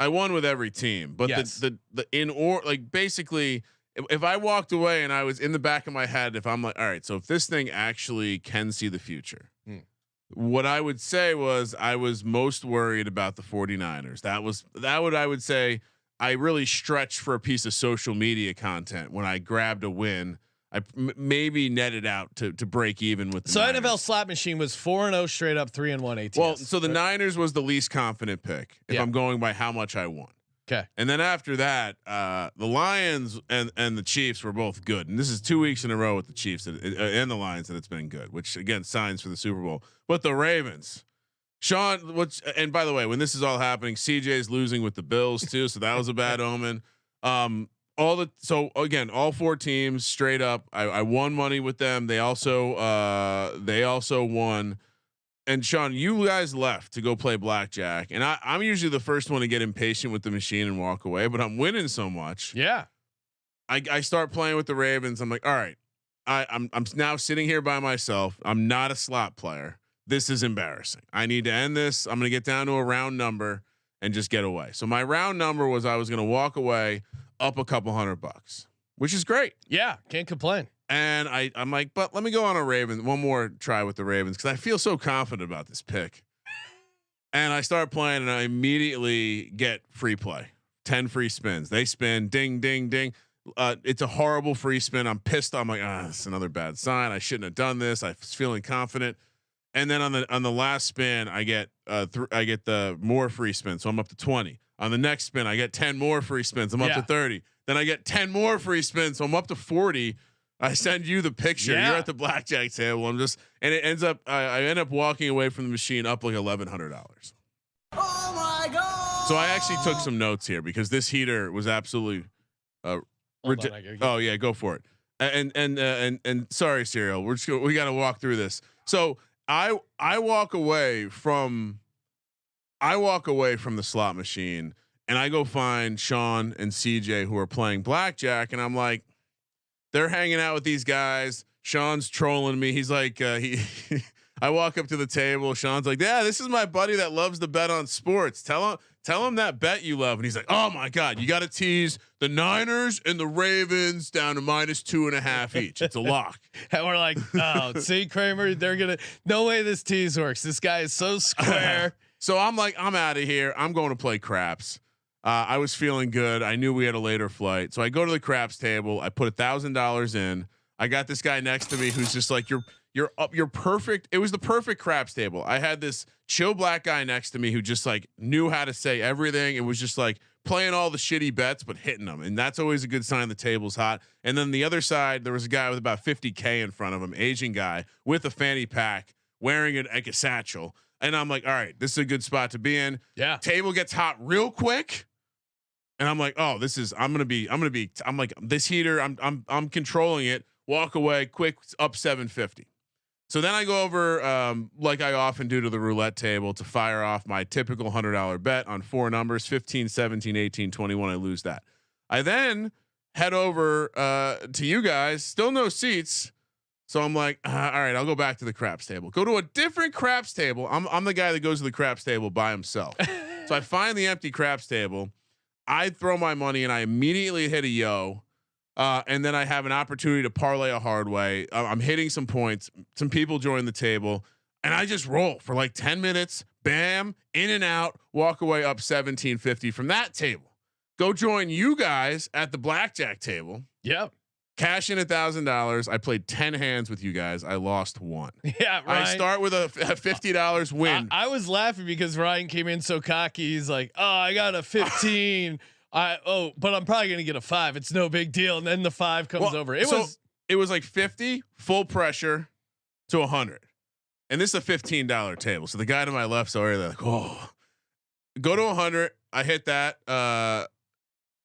with every team, but yes. Basically. If I walked away and I was in the back of my head, if I'm like, all right, so if this thing actually can see the future, what I would say was I was most worried about the 49ers. I would say I really stretched for a piece of social media content when I grabbed a win. I maybe netted out to break even with the Niners. NFL slot machine was 4-0 straight up, 3-1 ATS. Well, so the Niners was the least confident pick if I'm going by how much I won. Okay. And then after that, the Lions and the Chiefs were both good. And this is 2 weeks in a row with the Chiefs and the Lions that it's been good, which again, signs for the Super Bowl. But the Ravens, Sean, and by the way, when this is all happening, CJ's losing with the Bills too. So that was a bad omen. All four teams straight up. I won money with them. They also won. And Sean, you guys left to go play blackjack, and I'm usually the first one to get impatient with the machine and walk away, but I'm winning so much. Yeah. I start playing with the Ravens. I'm like, all right, I'm now sitting here by myself. I'm not a slot player. This is embarrassing. I need to end this. I'm going to get down to a round number and just get away. So my round number was I was going to walk away up a couple $100, which is great. Yeah, can't complain. And I'm like, but let me go on a Ravens, one more try with the Ravens because I feel so confident about this pick. And I start playing, and I immediately get free play, 10 free spins. They spin, ding, ding, ding. It's a horrible free spin. I'm pissed. I'm like, it's another bad sign. I shouldn't have done this. I was feeling confident. And then on the last spin, I get the more free spins, so I'm up to 20. On the next spin, I get 10 more free spins. I'm up to 30. Then I get 10 more free spins, so I'm up to 40. I send you the picture. You're at the blackjack table. And it ends up. I end up walking away from the machine up like $1,100. Oh my god! So I actually took some notes here because this heater was absolutely. Oh yeah, go for it. And sorry, Serial. We got to walk through this. So I walk away from the slot machine and I go find Sean and CJ who are playing blackjack, and I'm like, they're hanging out with these guys. Sean's trolling me. He's like, I walk up to the table. Sean's like, yeah, this is my buddy that loves to bet on sports. Tell him that bet you love. And he's like, oh my God, you got to tease the Niners and the Ravens down to -2.5 each. It's a lock. And we're like, oh, see, Kramer, no way this tease works. This guy is so square. So I'm like, I'm out of here. I'm going to play craps. I was feeling good. I knew we had a later flight. So I go to the craps table. I put $1,000 in. I got this guy next to me who's just like, you're perfect. It was the perfect craps table. I had this chill black guy next to me who just like knew how to say everything. It was just like playing all the shitty bets, but hitting them. And that's always a good sign the table's hot. And then the other side, there was a guy with about 50K in front of him, Asian guy with a fanny pack, wearing it like a satchel. And I'm like, all right, this is a good spot to be in. Yeah. Table gets hot real quick. And I'm like, oh, I'm like this heater. I'm controlling it. Walk away quick, up 750. So then I go over, like I often do, to the roulette table to fire off my typical $100 bet on 4 numbers, 15, 17, 18, 21. I lose that. I then head over to you guys, still no seats. So I'm like, all right, I'll go back to the craps table, go to a different craps table. I'm the guy that goes to the craps table by himself. So I find the empty craps table. I throw my money and I immediately hit a yo. And then I have an opportunity to parlay a hard way. I'm hitting some points. Some people join the table and I just roll for like 10 minutes. Bam, in and out, walk away up 1750 from that table. Go join you guys at the blackjack table. Yep. Cash in $1,000. I played 10 hands with you guys. I lost 1. Yeah, right. I start with a $50 win. I was laughing because Ryan came in so cocky. He's like, oh, I got a 15. But I'm probably gonna get a 5. It's no big deal. And then the 5 comes over. It was like 50 full pressure to 100, and this is a $15 table. So the guy to my left's already like, oh, go to 100. I hit that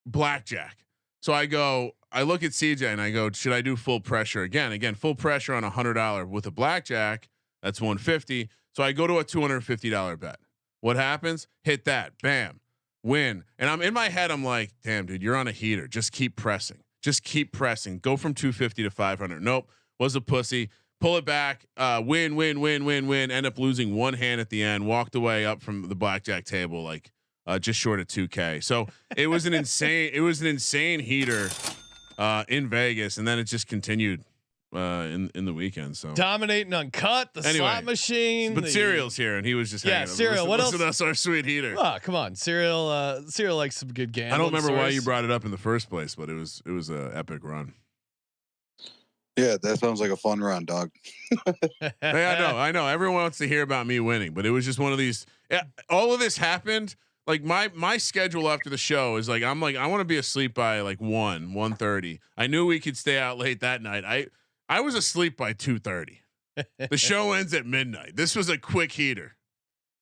blackjack. So I look at CJ and I go, should I do full pressure again? Full pressure on $100 with a blackjack. That's 150. So I go to a $250 bet. What happens? Hit that. Bam. Win. And I'm in my head. I'm like, damn, dude, you're on a heater. Just keep pressing. Go from 250 to 500. Nope. Was a pussy. Pull it back. Win. End up losing 1 hand at the end. Walked away up from the blackjack table like just short of 2K. So it was an insane heater in Vegas, and then it just continued in the weekend. So dominating uncut the slot machine. But Serial's here, and he was just Serial. What else? That's our sweet heater. Oh, come on, Serial. Serial likes some good gambling. I don't remember stories. why you brought it up in the first place, but it was an epic run. Yeah, that sounds like a fun run, dog. Hey, I know. Everyone wants to hear about me winning, but it was just one of these. All of this happened. Like my schedule after the show is like, I want to be asleep by like 1:30. I knew we could stay out late that night. I was asleep by 2:30. The show ends at midnight. This was a quick heater.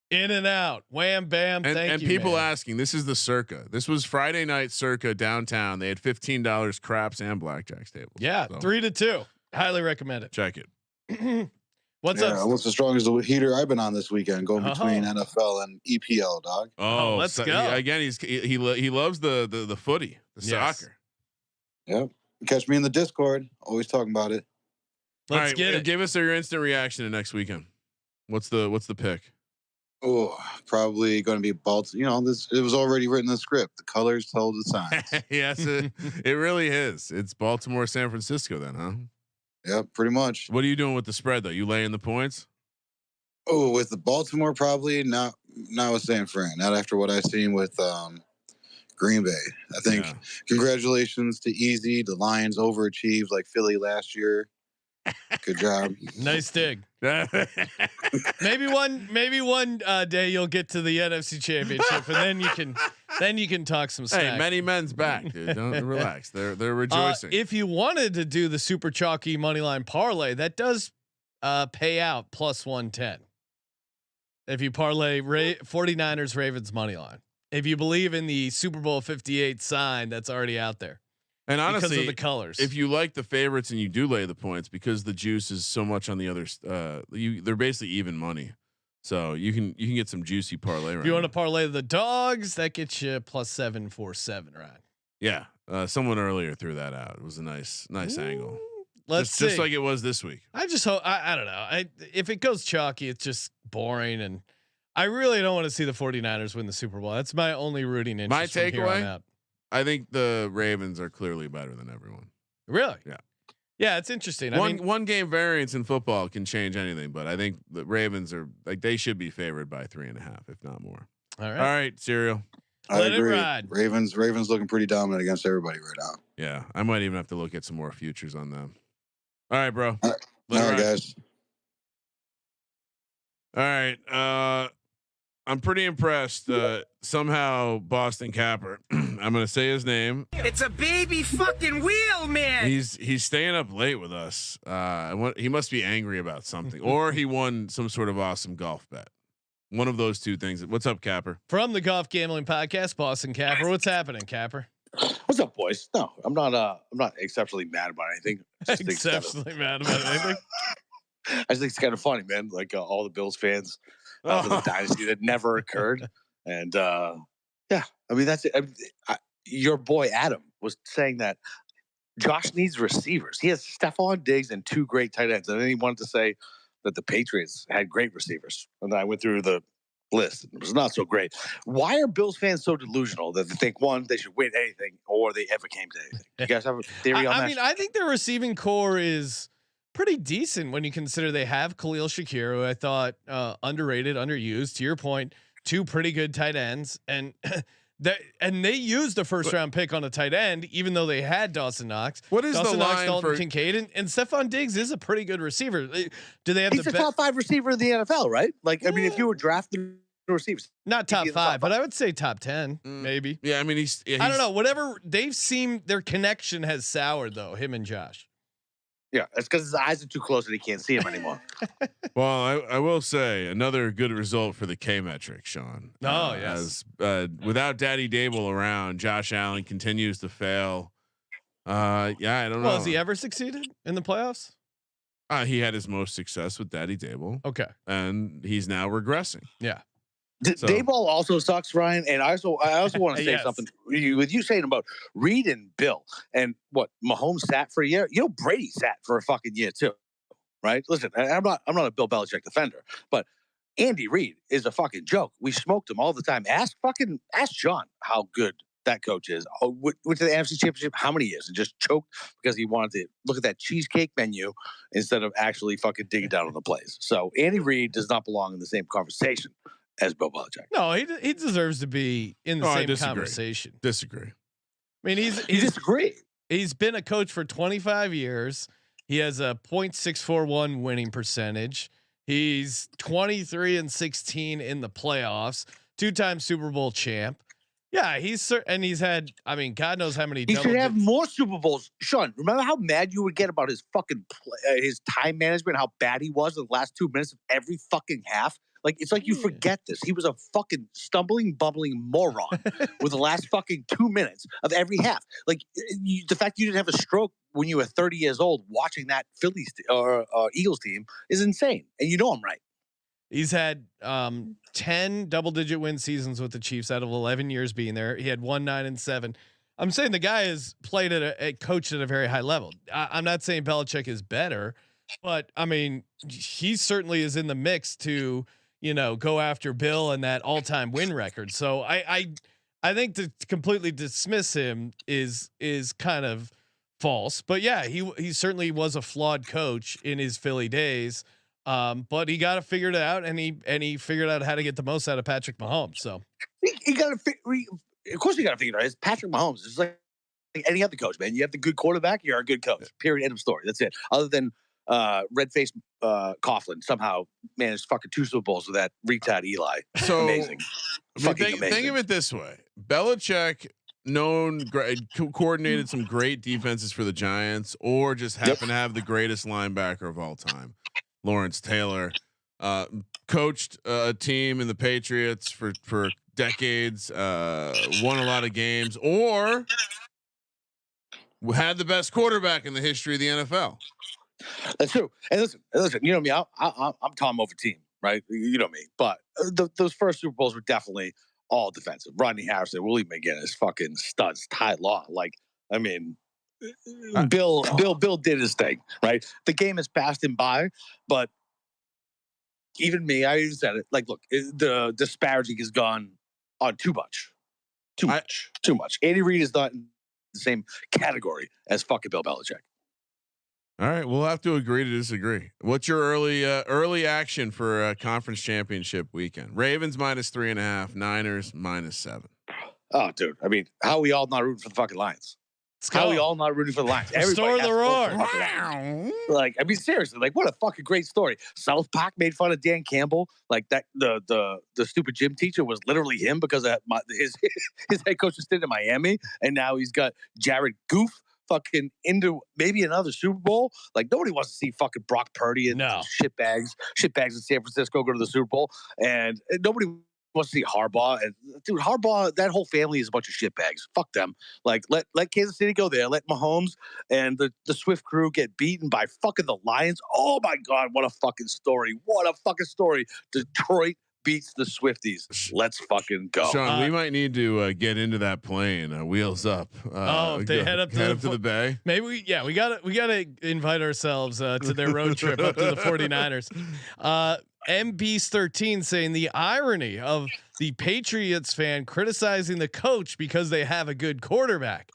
In and out, wham bam. And people asking, this is the Circa. This was Friday night Circa downtown. They had $15 craps and blackjacks tables. Yeah, so 3-2. Highly recommend it. Check it. What's up? What's the strongest heater I've been on this weekend? Going between NFL and EPL, dog. Oh, let's go again. He loves the footy, the soccer. Yep. Catch me in the Discord. Always talking about it. Let's get it. Give us your instant reaction to next weekend. What's the pick? Oh, probably going to be Baltimore. You know, it was already written in the script. The colors told the signs. Yes, it really is. It's Baltimore, San Francisco, then, huh? Yeah, pretty much. What are you doing with the spread, though? You laying the points? Oh, with the Baltimore, probably not with San Fran. Not after what I've seen with Green Bay. I think congratulations to Easy. The Lions overachieved like Philly last year. Good job. Nice dig. maybe one day you'll get to the NFC Championship, and then you can talk some smack. Hey, many men's back, dude. Don't relax. They're rejoicing. If you wanted to do the super chalky money line parlay, that does pay out plus 110. If you parlay 49ers Ravens money line, if you believe in the Super Bowl 58 sign that's already out there. And honestly, because of the colors, if you like the favorites and you do lay the points, because the juice is so much on the others, they're basically even money, so you can get some juicy parlay. If you want to parlay the dogs, that gets you plus 747, right? Yeah, someone earlier threw that out. It was a nice angle. Let's see. Just like it was this week. I just hope. I don't know. If it goes chalky, it's just boring, and I really don't want to see the 49ers win the Super Bowl. That's my only rooting interest. My takeaway. I think the Ravens are clearly better than everyone. Really? Yeah. Yeah, it's interesting. One game variance in football can change anything, but I think the Ravens are they should be favored by 3.5, if not more. All right, Serial. Let it ride. Ravens looking pretty dominant against everybody right now. Yeah, I might even have to look at some more futures on them. All right, bro. All right, guys. All right. I'm pretty impressed. Somehow Boston Capper, I'm going to say his name. It's a baby fucking wheel, man. He's staying up late with us. He must be angry about something, or he won some sort of awesome golf bet. One of those two things. What's up, Capper? From the Golf Gambling Podcast, Boston Capper. What's happening, Capper? What's up, boys? No, I'm not exceptionally mad about anything. Exceptionally mad about anything. I just think it's kind of funny, man. Like all the Bills fans for the dynasty that never occurred, and yeah, I mean that's it. Your boy Adam was saying that Josh needs receivers. He has Stephon Diggs and 2 great tight ends, and then he wanted to say that the Patriots had great receivers, and then I went through the list. It was not so great. Why are Bills fans so delusional that they think they should win anything or they ever came to anything? You guys have a theory on that? I mean, I think their receiving core is pretty decent when you consider they have Khalil Shakir, who I thought underrated, underused. To your point, 2 pretty good tight ends, and they used the first round pick on a tight end, even though they had Dawson Knox. What is Dawson the Knox, line Dalton for Kincaid, and Stephon Diggs is a pretty good receiver. Do they have He's the top 5 receiver in the NFL, right? Like, I mean, if you were drafting receivers, not top 5, but I would say top 10, maybe. Yeah, I mean, I don't know. Whatever their connection has soured though. Him and Josh. Yeah, it's because his eyes are too close and he can't see him anymore. Well, I will say another good result for the K metric, Sean. Oh yes. As without Daddy Dable around, Josh Allen continues to fail. Yeah, I don't know. Well, has he ever succeeded in the playoffs? He had his most success with Daddy Dable. Okay, and he's now regressing. Yeah. Dayball also sucks, Ryan. And I also want to say something with you saying about Reed and Bill and what Mahomes sat for a year. You know, Brady sat for a fucking year too, right? Listen, I'm not a Bill Belichick defender, but Andy Reid is a fucking joke. We smoked him all the time. Ask John how good that coach is. Went to the NFC Championship how many years and just choked because he wanted to look at that cheesecake menu instead of actually fucking digging down on the plays. So Andy Reid does not belong in the same conversation as Bill Belichick. No, he deserves to be in the same conversation. Disagree. I mean, you disagree. He's been a coach for 25 years. He has a .641 winning percentage. He's 23-16 in the playoffs. 2-time Super Bowl champ. Yeah, he's had. I mean, God knows how many. He should have more Super Bowls. Sean, remember how mad you would get about his fucking his time management? How bad he was in the last 2 minutes of every fucking half. Like, it's like you forget this. He was a fucking stumbling, bubbling moron with the last fucking 2 minutes of every half. Like, the fact you didn't have a stroke when you were 30 years old watching that Phillies or Eagles team is insane. And you know I'm right. He's had 10 double-digit win seasons with the Chiefs out of 11 years being there. He had 1, 9, and 7. I'm saying the guy has played coached at a very high level. I'm not saying Belichick is better, But I mean, he certainly is in the mix to, go after Bill and that all-time win record. So I think to completely dismiss him is kind of false. But yeah, he certainly was a flawed coach in his Philly days. But he got it figured out, and he figured out how to get the most out of Patrick Mahomes. So he got to. Of course, you got to figure it out. It's Patrick Mahomes. It's like any other coach, man. You have the good quarterback, you're a good coach. Period. End of story. That's it. Other than red-faced Coughlin somehow managed fucking 2 Super Bowls with that retard Eli. So amazing. Think of it this way: Belichick coordinated some great defenses for the Giants, or just happened to have the greatest linebacker of all time, Lawrence Taylor. Coached a team in the Patriots for decades, won a lot of games, or had the best quarterback in the history of the NFL. That's true. And listen, you know me, I'm Tom over team, right? You know me, but those first Super Bowls were definitely all defensive. Rodney Harrison, Willie McGinnis, fucking studs, Ty Law. Like, I mean, Bill did his thing, right? The game has passed him by, but even me, I even said it. Like, look, the disparaging has gone on too much. Too much. Andy Reid is not in the same category as fucking Bill Belichick. All right, we'll have to agree to disagree. What's your early action for conference championship weekend? Ravens -3.5, Niners -7. Oh, dude. I mean, how are we all not rooting for the fucking Lions? How are we all not rooting for the Lions? Restore the roar. Like, I mean, seriously, like, what a fucking great story. South Park made fun of Dan Campbell. Like that, the stupid gym teacher was literally him because of his head coach was staying in Miami, and now he's got Jared Goof fucking into maybe another Super Bowl. Like, nobody wants to see fucking Brock Purdy and shitbags in San Francisco go to the Super Bowl, and nobody wants to see Harbaugh. And dude, Harbaugh, that whole family is a bunch of shitbags. Fuck them. Like, let Kansas City go there. Let Mahomes and the Swift crew get beaten by fucking the Lions. Oh my God, what a fucking story. What a fucking story. Detroit beats the Swifties. Let's fucking go. Sean, we might need to get into that plane. Wheels up. If they head up to the bay. Maybe we gotta invite ourselves to their road trip up to the 49ers. MB's 13 saying the irony of the Patriots fan criticizing the coach because they have a good quarterback.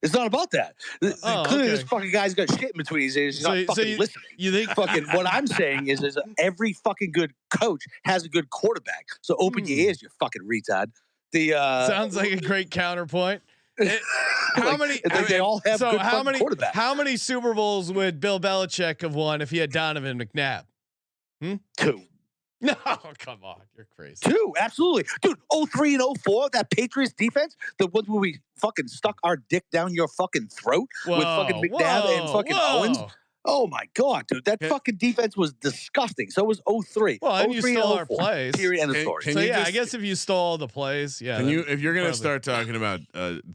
It's not about that. Clearly, this fucking guy's got shit in between his ears. He's not fucking listening. You think fucking what I'm saying is every fucking good coach has a good quarterback. So open your ears, you fucking retard. Sounds like a great counterpoint. How many? They all have good quarterbacks. How many Super Bowls would Bill Belichick have won if he had Donovan McNabb? 2. No, come on, you're crazy. 2, absolutely, dude. 03 and 04, that Patriots defense, the ones where we fucking stuck our dick down your fucking throat with fucking McNabb and fucking Owens. Oh my God, dude, that fucking defense was disgusting. So was 03. Well, and you stole our plays. Period. End of story. So yeah, I guess if you stole all the plays, yeah. If you're gonna start talking about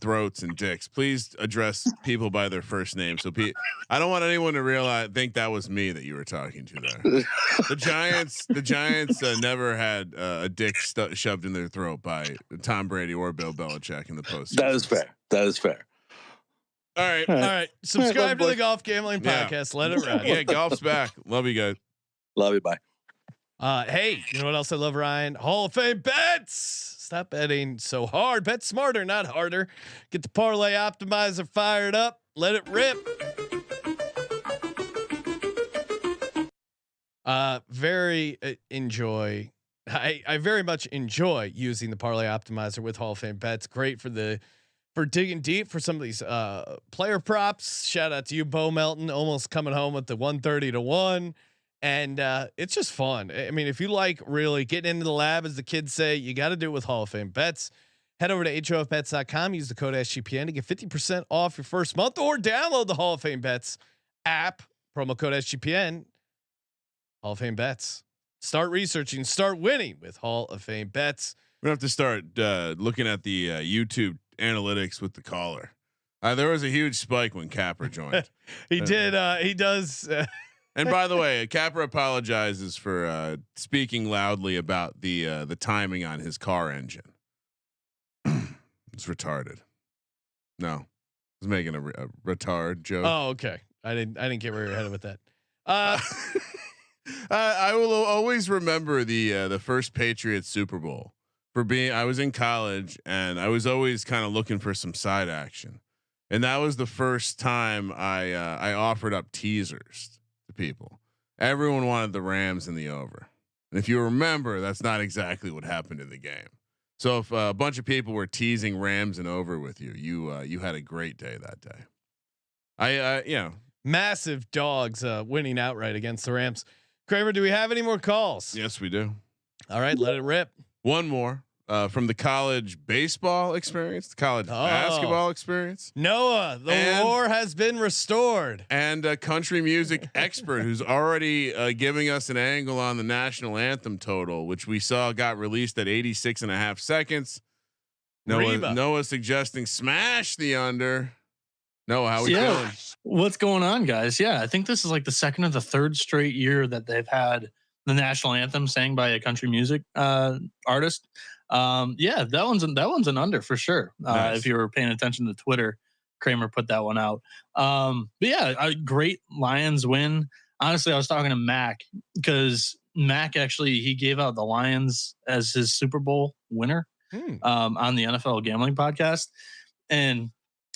throats and dicks, please address people by their first name. So I don't want anyone to think that was me that you were talking to there. The Giants never had a dick shoved in their throat by Tom Brady or Bill Belichick in the postseason. That is fair. All right. Subscribe to the Golf Gambling Podcast. Let it ride. Yeah, golf's back. Love you guys. Love you. Bye. Hey, you know what else I love, Ryan? Hall of Fame bets. Stop betting so hard. Bet smarter, not harder. Get the Parlay Optimizer fired up. Let it rip. I very much enjoy using the Parlay Optimizer with Hall of Fame bets. Great for digging deep for some of these player props. Shout out to you, Bo Melton, almost coming home with the 130-1. And it's just fun. I mean, if you like really getting into the lab, as the kids say, you got to do it with Hall of Fame bets. Head over to HOFBets.com. Use the code SGPN to get 50% off your first month, or download the Hall of Fame bets app. Promo code SGPN. Hall of Fame bets. Start researching. Start winning with Hall of Fame bets. We have to start looking at the YouTube analytics with the caller. There was a huge spike when Capper joined. He did. He does. And by the way, Capper apologizes for speaking loudly about the timing on his car engine. It's retarded. No, I was making a retard joke. Oh, okay. I didn't get where you're headed with that. I will always remember the first Patriots Super Bowl I was in college and I was always kind of looking for some side action. And that was the first time I offered up teasers to people. Everyone wanted the Rams in the over. And if you remember, that's not exactly what happened in the game. So if a bunch of people were teasing Rams and over with you, you had a great day that day. Massive dogs winning outright against the Rams. Kramer, do we have any more calls? Yes, we do. All right, let it rip. One more. From the college baseball experience, the college basketball experience. Noah, the war has been restored. And a country music expert who's already giving us an angle on the national anthem total, which we saw got released at 86.5 seconds. Noah suggesting smash the under. Noah, how are we feeling? What's going on, guys? Yeah, I think this is like the second or the third straight year that they've had the national anthem sang by a country music artist. That one's an under for sure. Nice. If you were paying attention to Twitter, Kramer put that one out. A great Lions win. Honestly, I was talking to Mac because Mac actually, he gave out the Lions as his Super Bowl winner on the NFL gambling podcast. And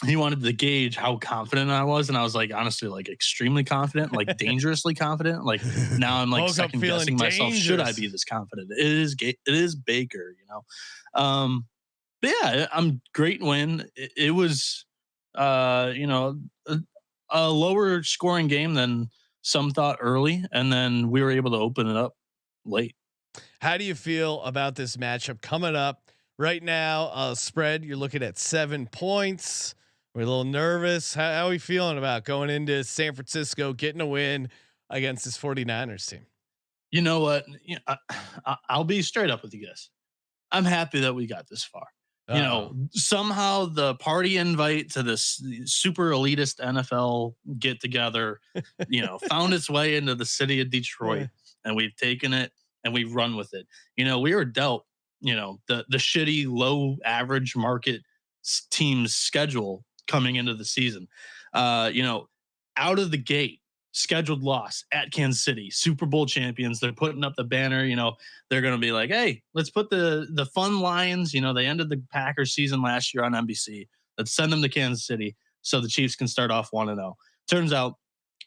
he wanted to gauge how confident I was. And I was like, honestly, like extremely confident, like dangerously confident. Like now I'm like second guessing myself. Should I be this confident? It is Baker, you know? I'm great win. It was, a lower scoring game than some thought early. And then we were able to open it up late. How do you feel about this matchup coming up right now? Spread, you're looking at 7 points. We're a little nervous. How are we feeling about going into San Francisco, getting a win against this 49ers team? You know what? I'll be straight up with you guys. I'm happy that we got this far. You know, somehow the party invite to this super elitist NFL get together, found its way into the city of Detroit, and we've taken it and we've run with it. You know, we were dealt, the shitty low average market team's schedule coming into the season. Out of the gate, scheduled loss at Kansas City, Super Bowl champions. They're putting up the banner. They're going to be like, hey, let's put the fun Lions. They ended the Packers season last year on NBC. Let's send them to Kansas City so the Chiefs can start off 1-0. Turns out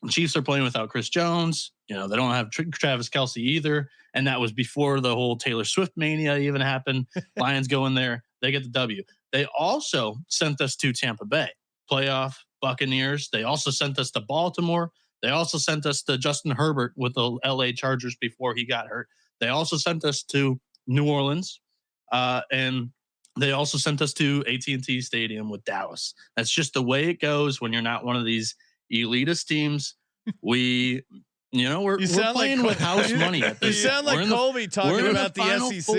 the Chiefs are playing without Chris Jones. They don't have Travis Kelce either. And that was before the whole Taylor Swift mania even happened. Lions go in there. They get the W. They also sent us to Tampa Bay, playoff Buccaneers. They also sent us to Baltimore. They also sent us to Justin Herbert with the LA Chargers before he got hurt. They also sent us to New Orleans. And they also sent us to AT&T Stadium with Dallas. That's just the way it goes when you're not one of these elitist teams. We're playing with house money at this. You sound like Colby talking about the SEC.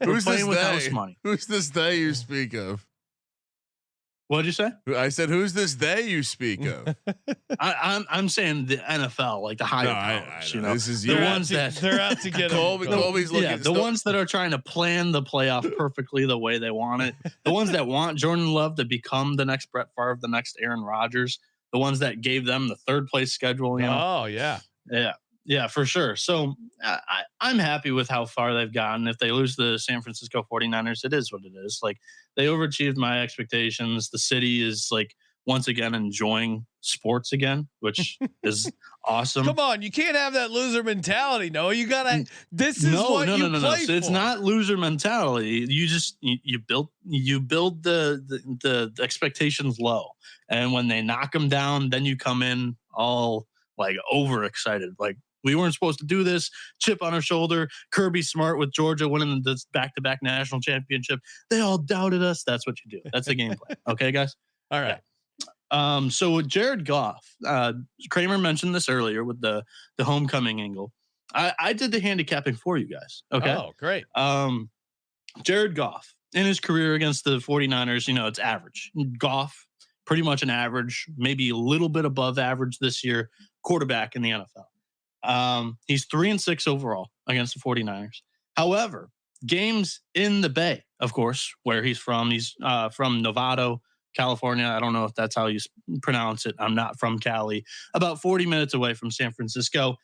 Who's playing this with they? house money. Who's this they you speak of? What'd you say? I said, who's this they you speak of? I'm saying the NFL, like the higher powers. This is the ones that they're out to get. Colby's looking. Yeah, the ones that are trying to plan the playoff perfectly the way they want it. The ones that want Jordan Love to become the next Brett Favre, the next Aaron Rodgers. The ones that gave them the third place schedule. Oh yeah. Yeah, for sure. So I'm happy with how far they've gotten. If they lose the San Francisco 49ers, it is what it is. Like they overachieved my expectations. The city is like once again enjoying sports again, which is awesome. Come on, you can't have that loser mentality. No, you gotta. This is what you play for. It's not loser mentality. You just you build the expectations low, and when they knock them down, then you come in all like overexcited, like. We weren't supposed to do this. Chip on our shoulder. Kirby Smart with Georgia winning the back-to-back national championship. They all doubted us. That's what you do. That's the game plan. Okay, guys? All right. Yeah. So with Jared Goff, Kramer mentioned this earlier with the homecoming angle. I did the handicapping for you guys. Okay. Oh, great. Jared Goff, in his career against the 49ers, it's average. Goff, pretty much an average, maybe a little bit above average this year, quarterback in the NFL. He's 3-6 overall against the 49ers. However, games in the Bay, of course, where he's from from Novato, California. I don't know if that's how you pronounce it. I'm not from Cali. About 40 minutes away from San Francisco.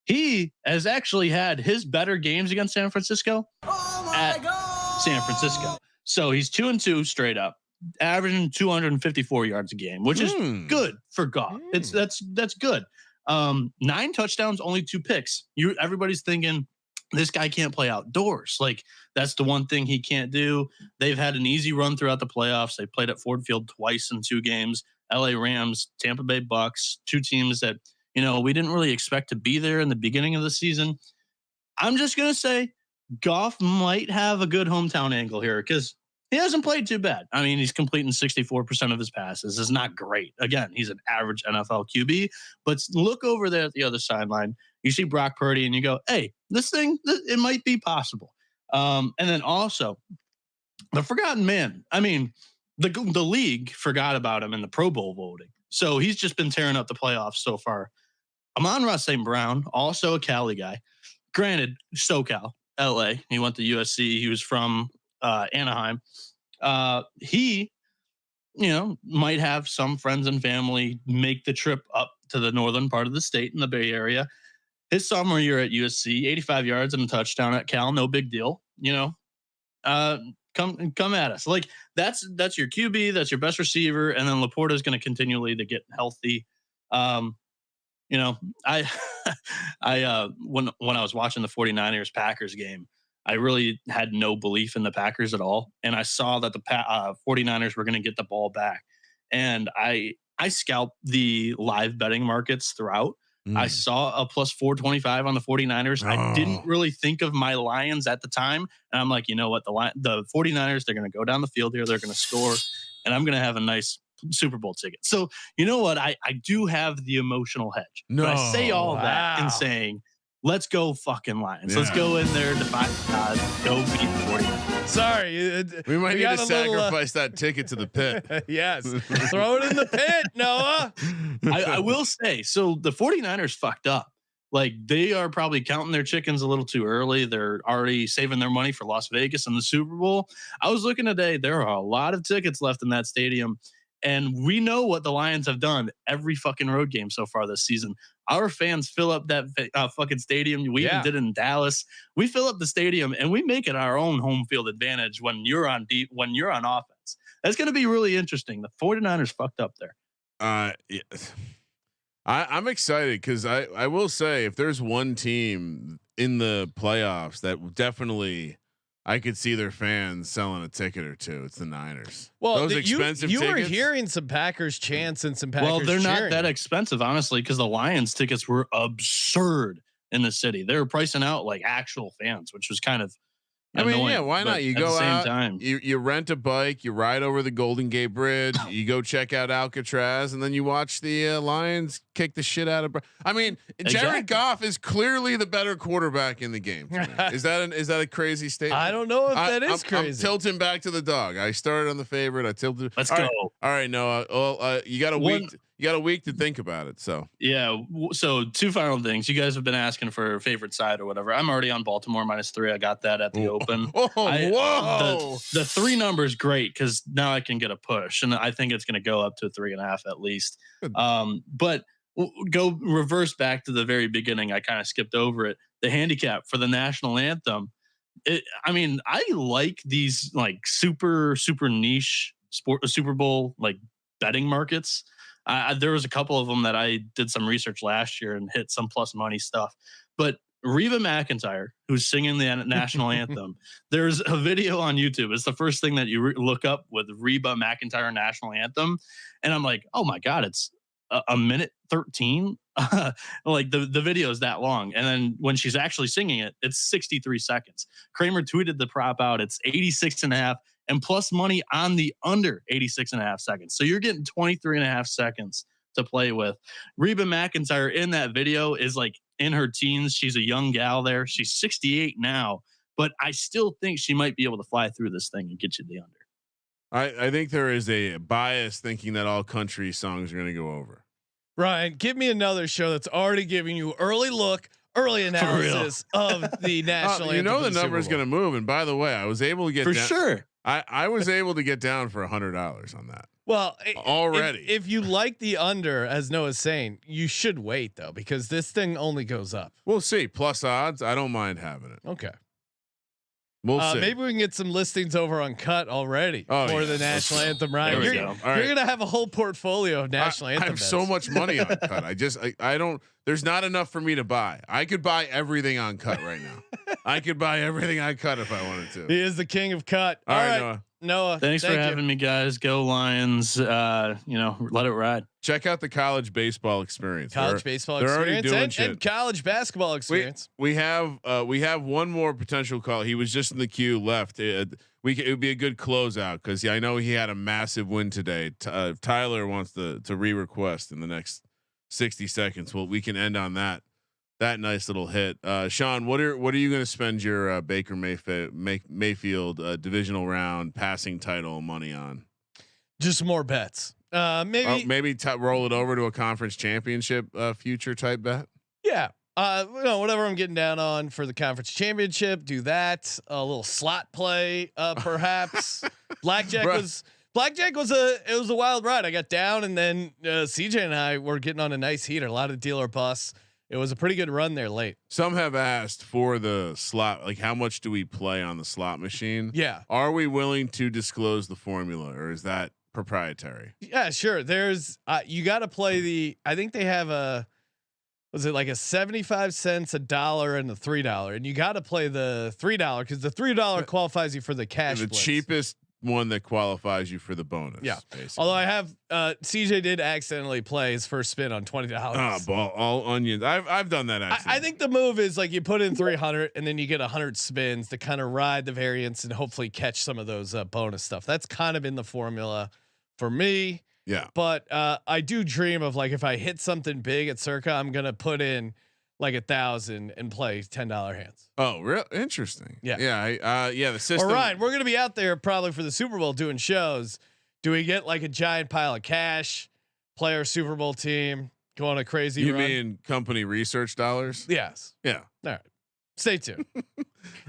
He has actually had his better games against San Francisco at San Francisco. So he's 2-2 straight up, averaging 254 yards a game, which is good for Goff. That's good. 9 touchdowns, only 2 picks. Everybody's thinking this guy can't play outdoors. Like, that's the one thing he can't do. They've had an easy run throughout the playoffs. They played at Ford Field twice in 2 games. LA Rams, Tampa Bay Bucks, 2 teams that, we didn't really expect to be there in the beginning of the season. I'm just going to say Goff might have a good hometown angle here because he hasn't played too bad. I mean, he's completing 64% of his passes. It's not great. Again, he's an average NFL QB. But look over there at the other sideline. You see Brock Purdy, and you go, hey, it might be possible. And then also, the forgotten man. I mean, the league forgot about him in the Pro Bowl voting. So he's just been tearing up the playoffs so far. Amon-Ra St. Brown, also a Cali guy. Granted, SoCal, LA. He went to USC. He was from Anaheim. He, might have some friends and family make the trip up to the northern part of the state in the Bay Area. His sophomore year at USC, 85 yards and a touchdown at Cal, no big deal. Come at us. Like, that's your QB, that's your best receiver, and then Laporta is going to continually to get healthy. I when I was watching the 49ers Packers game, I really had no belief in the Packers at all. And I saw that the 49ers were going to get the ball back. And I scalped the live betting markets throughout. I saw a plus 425 on the 49ers. I didn't really think of my Lions at the time. And I'm like, you know what? The 49ers, they're going to go down the field here. They're going to score. And I'm going to have a nice Super Bowl ticket. So you know what? I do have the emotional hedge. But I say all that in saying, let's go fucking Lions. Yeah. Let's go in there, defy God, go beat the 49ers. Sorry. We might need to sacrifice that ticket to the pit. Yes. Throw it in the pit, Noah. I will say, so the 49ers fucked up. Like, they are probably counting their chickens a little too early. They're already saving their money for Las Vegas and the Super Bowl. I was looking today. There are a lot of tickets left in that stadium. And we know what the Lions have done every fucking road game so far this season. Our fans fill up that fucking stadium. We even did it in Dallas. We fill up the stadium and we make it our own home field advantage when you're on offense. That's going to be really interesting. The 49ers fucked up there. Yeah. I'm excited because I will say, if there's one team in the playoffs that definitely I could see their fans selling a ticket or two, it's the Niners. Well, those expensive you tickets. were hearing some Packers chants and some Packers. Well, they're cheering. not that expensive, honestly, because the Lions tickets were absurd in the city. They were pricing out like actual fans, which was kind of annoying. Yeah, why not? You go out, you rent a bike, you ride over the Golden Gate Bridge, you go check out Alcatraz, and then you watch the Lions kick the shit out of. Jared Goff is clearly the better quarterback in the game. Is that a crazy statement? I don't know if that is crazy. I'm tilting back to the dog. I started on the favorite. I tilted. Let's go. All right, Noah. Well, you got a week. You got a week to think about it. So yeah. So 2 final things. You guys have been asking for a favorite side or whatever. I'm already on Baltimore -3. I got that at the open. Whoa! The 3 numbers great because now I can get a push, and I think it's going to go up to 3.5 at least. But go reverse back to the very beginning. I kind of skipped over it. The handicap for the national anthem. I like these like super niche Super Bowl like betting markets. There was a couple of them that I did some research last year and hit some plus money stuff. But Reba McEntire, who's singing the national anthem, there's a video on YouTube. It's the first thing that you look up with Reba McEntire national anthem. And I'm like, oh my God, it's a minute 13. Like the video is that long. And then when she's actually singing it, it's 63 seconds. Kramer tweeted the prop out. It's 86.5. and plus money on the under 86.5 seconds. So you're getting 23.5 seconds to play with. Reba McEntire in that video is like in her teens. She's a young gal there. She's 68 now, but I still think she might be able to fly through this thing and get you the under. I think there is a bias thinking that all country songs are going to go over. Ryan, give me another show that's already giving you early analysis of the national anthem. You know the number is going to move. And by the way, I was able to get for sure. I was able to get down for $100 on that. Well, already, if you like the under, as Noah's saying, you should wait though, because this thing only goes up. We'll see. Plus odds. I don't mind having it. Okay. We'll see. Maybe we can get some listings over on Cut already for the national anthem. Ryan, you're gonna have a whole portfolio of national anthem. I have so much money on Cut. I don't. There's not enough for me to buy. I could buy everything on Cut right now. I could buy everything on Cut if I wanted to. He is the king of Cut. All right, Noah. Thanks for having me, guys. Go Lions. Let it ride. Check out the college baseball experience. College baseball experience and college basketball experience. We have one more potential call. He was just in the queue left. It would be a good closeout because I know he had a massive win today. Tyler wants to re-request in the next 60 seconds. Well, we can end on that nice little hit. Sean, what are you going to spend your Baker Mayfield divisional round passing title money on? Just more bets. Maybe roll it over to a conference championship future type bet. Yeah. Whatever I'm getting down on for the conference championship, do that. A little slot play, perhaps. Blackjack was a wild ride. I got down, and then CJ and I were getting on a nice heater. A lot of dealer busts. It was a pretty good run there late. Some have asked for the slot, like how much do we play on the slot machine? Yeah. Are we willing to disclose the formula, or is that proprietary? Yeah, sure. There's you got to play I think they have was it like a 75 cents, $1, and a $3, and you got to play the $3 because the $3 qualifies you for the cash. The cheapest one that qualifies you for the bonus. Yeah. Basically. Although I have CJ did accidentally play his first spin on $20. All onions. I've done that. I think the move is like you put in 300 and then you get 100 spins to kind of ride the variance and hopefully catch some of those bonus stuff. That's kind of in the formula for me. Yeah. But I do dream of like if I hit something big at Circa, I'm gonna put in like 1,000 and play $10 hands. Oh, real interesting. Yeah. Yeah. The system. All right. We're going to be out there probably for the Super Bowl doing shows. Do we get like a giant pile of cash, play our Super Bowl team, go on a crazy You run? mean company research dollars? Yes. Yeah. All right. Stay tuned. All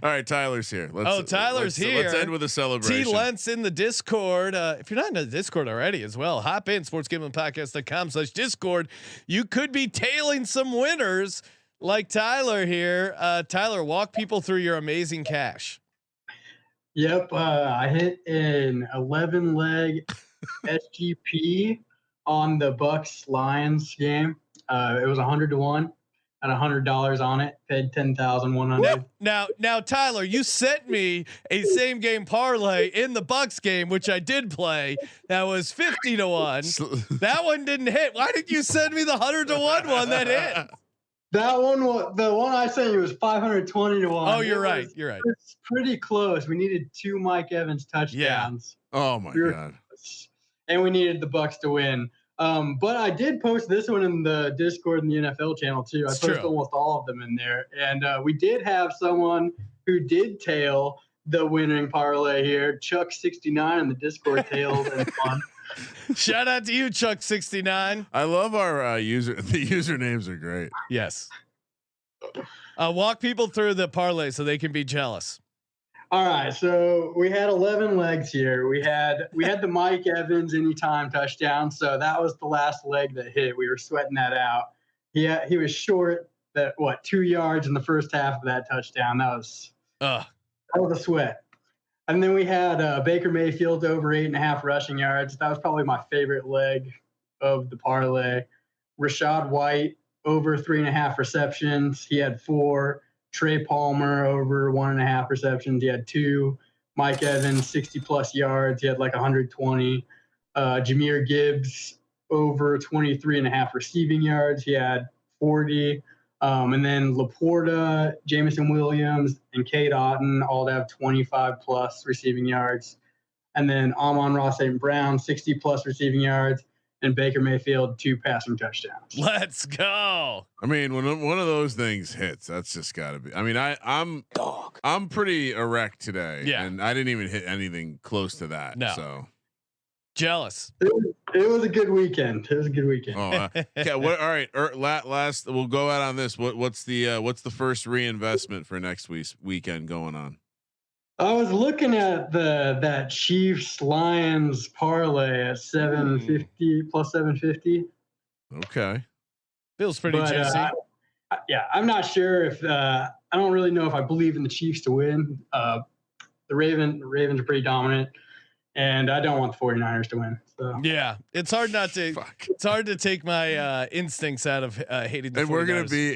right. Tyler's here. Tyler's here. Let's end with a celebration. T Lentz in the Discord. If you're not in the Discord already as well, hop in sportsgamblingpodcast.com/Discord. You could be tailing some winners like Tyler here. Tyler, walk people through your amazing cash. Yep. I hit an 11 leg SGP on the Bucks Lions game. It was 100-1. At $100 on it, paid $10,100. Now, Tyler, you sent me a same game parlay in the Bucks game, which I did play. That was 50-1. That one didn't hit. Why did you send me the 100-1 one that hit? That one, the one I sent you was 520-1. Oh, you're right. You're right. It's pretty close. We needed 2 Mike Evans touchdowns. Yeah. Oh my God. And we needed the Bucks to win. But I did post this one in the Discord and the NFL channel too. I posted almost all of them in there. And we did have someone who did tail the winning parlay here. Chuck69 in the Discord tailed and fun. Shout out to you, Chuck69. I love our the usernames are great. Yes. Walk people through the parlay so they can be jealous. All right, so we had 11 legs here. We had the Mike Evans anytime touchdown, so that was the last leg that hit. We were sweating that out. He was short 2 yards in the first half of that touchdown. That was a sweat. And then we had Baker Mayfield over 8.5 rushing yards. That was probably my favorite leg of the parlay. Rashad White over 3.5 receptions. He had 4. Trey Palmer over 1.5 receptions. He had 2. Mike Evans 60+ yards. He had like 120. Jahmyr Gibbs over 23.5 receiving yards. He had 40. And then Laporta, Jamison Williams, and Kate Otten all to have 25+ receiving yards. And then Amon-Ra St. Brown 60+ receiving yards. And Baker Mayfield 2 passing touchdowns. Let's go. I mean, when one of those things hits, that's just got to be. I mean, I'm pretty erect today, and I didn't even hit anything close to that. No. So jealous. It was a good weekend. It was a good weekend. Okay. All right. Last, we'll go out on this. What's the first reinvestment for next weekend going on? I was looking at that Chiefs Lions parlay at 750 plus 750. Okay. Feels pretty juicy. I'm not sure if I don't really know if I believe in the Chiefs to win. The Ravens are pretty dominant, and I don't want the 49ers to win. So yeah, it's hard not to. It's hard to take my instincts out of hating the 49ers. And we're gonna be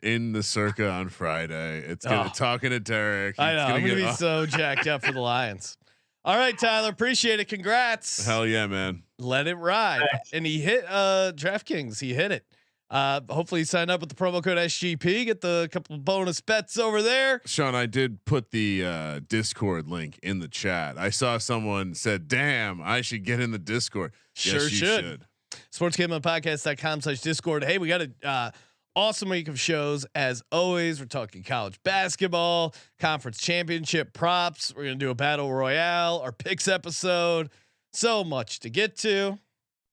in the circa on Friday. It's gonna talking to Derek. I know. I'm gonna be so jacked up for the Lions. All right, Tyler, appreciate it. Congrats. Hell yeah, man. Let it ride. And he hit DraftKings. He hit it. Hopefully you sign up with the promo code SGP, get the couple of bonus bets over there. Sean, I did put the Discord link in the chat. I saw someone said, damn, I should get in the Discord. Sure, yes, you should. sportsgamblingpodcast.com/Discord. Hey, we got a awesome week of shows. As always, we're talking college basketball, conference championship props. We're going to do a battle royale, our picks episode. So much to get to.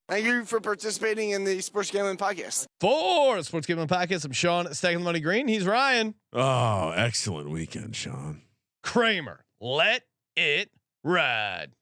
Thank you for participating in the Sports Gambling Podcast. For the Sports Gambling Podcast, I'm Sean, Stacking the Money Green. He's Ryan. Oh, excellent weekend, Sean. Kramer, let it ride.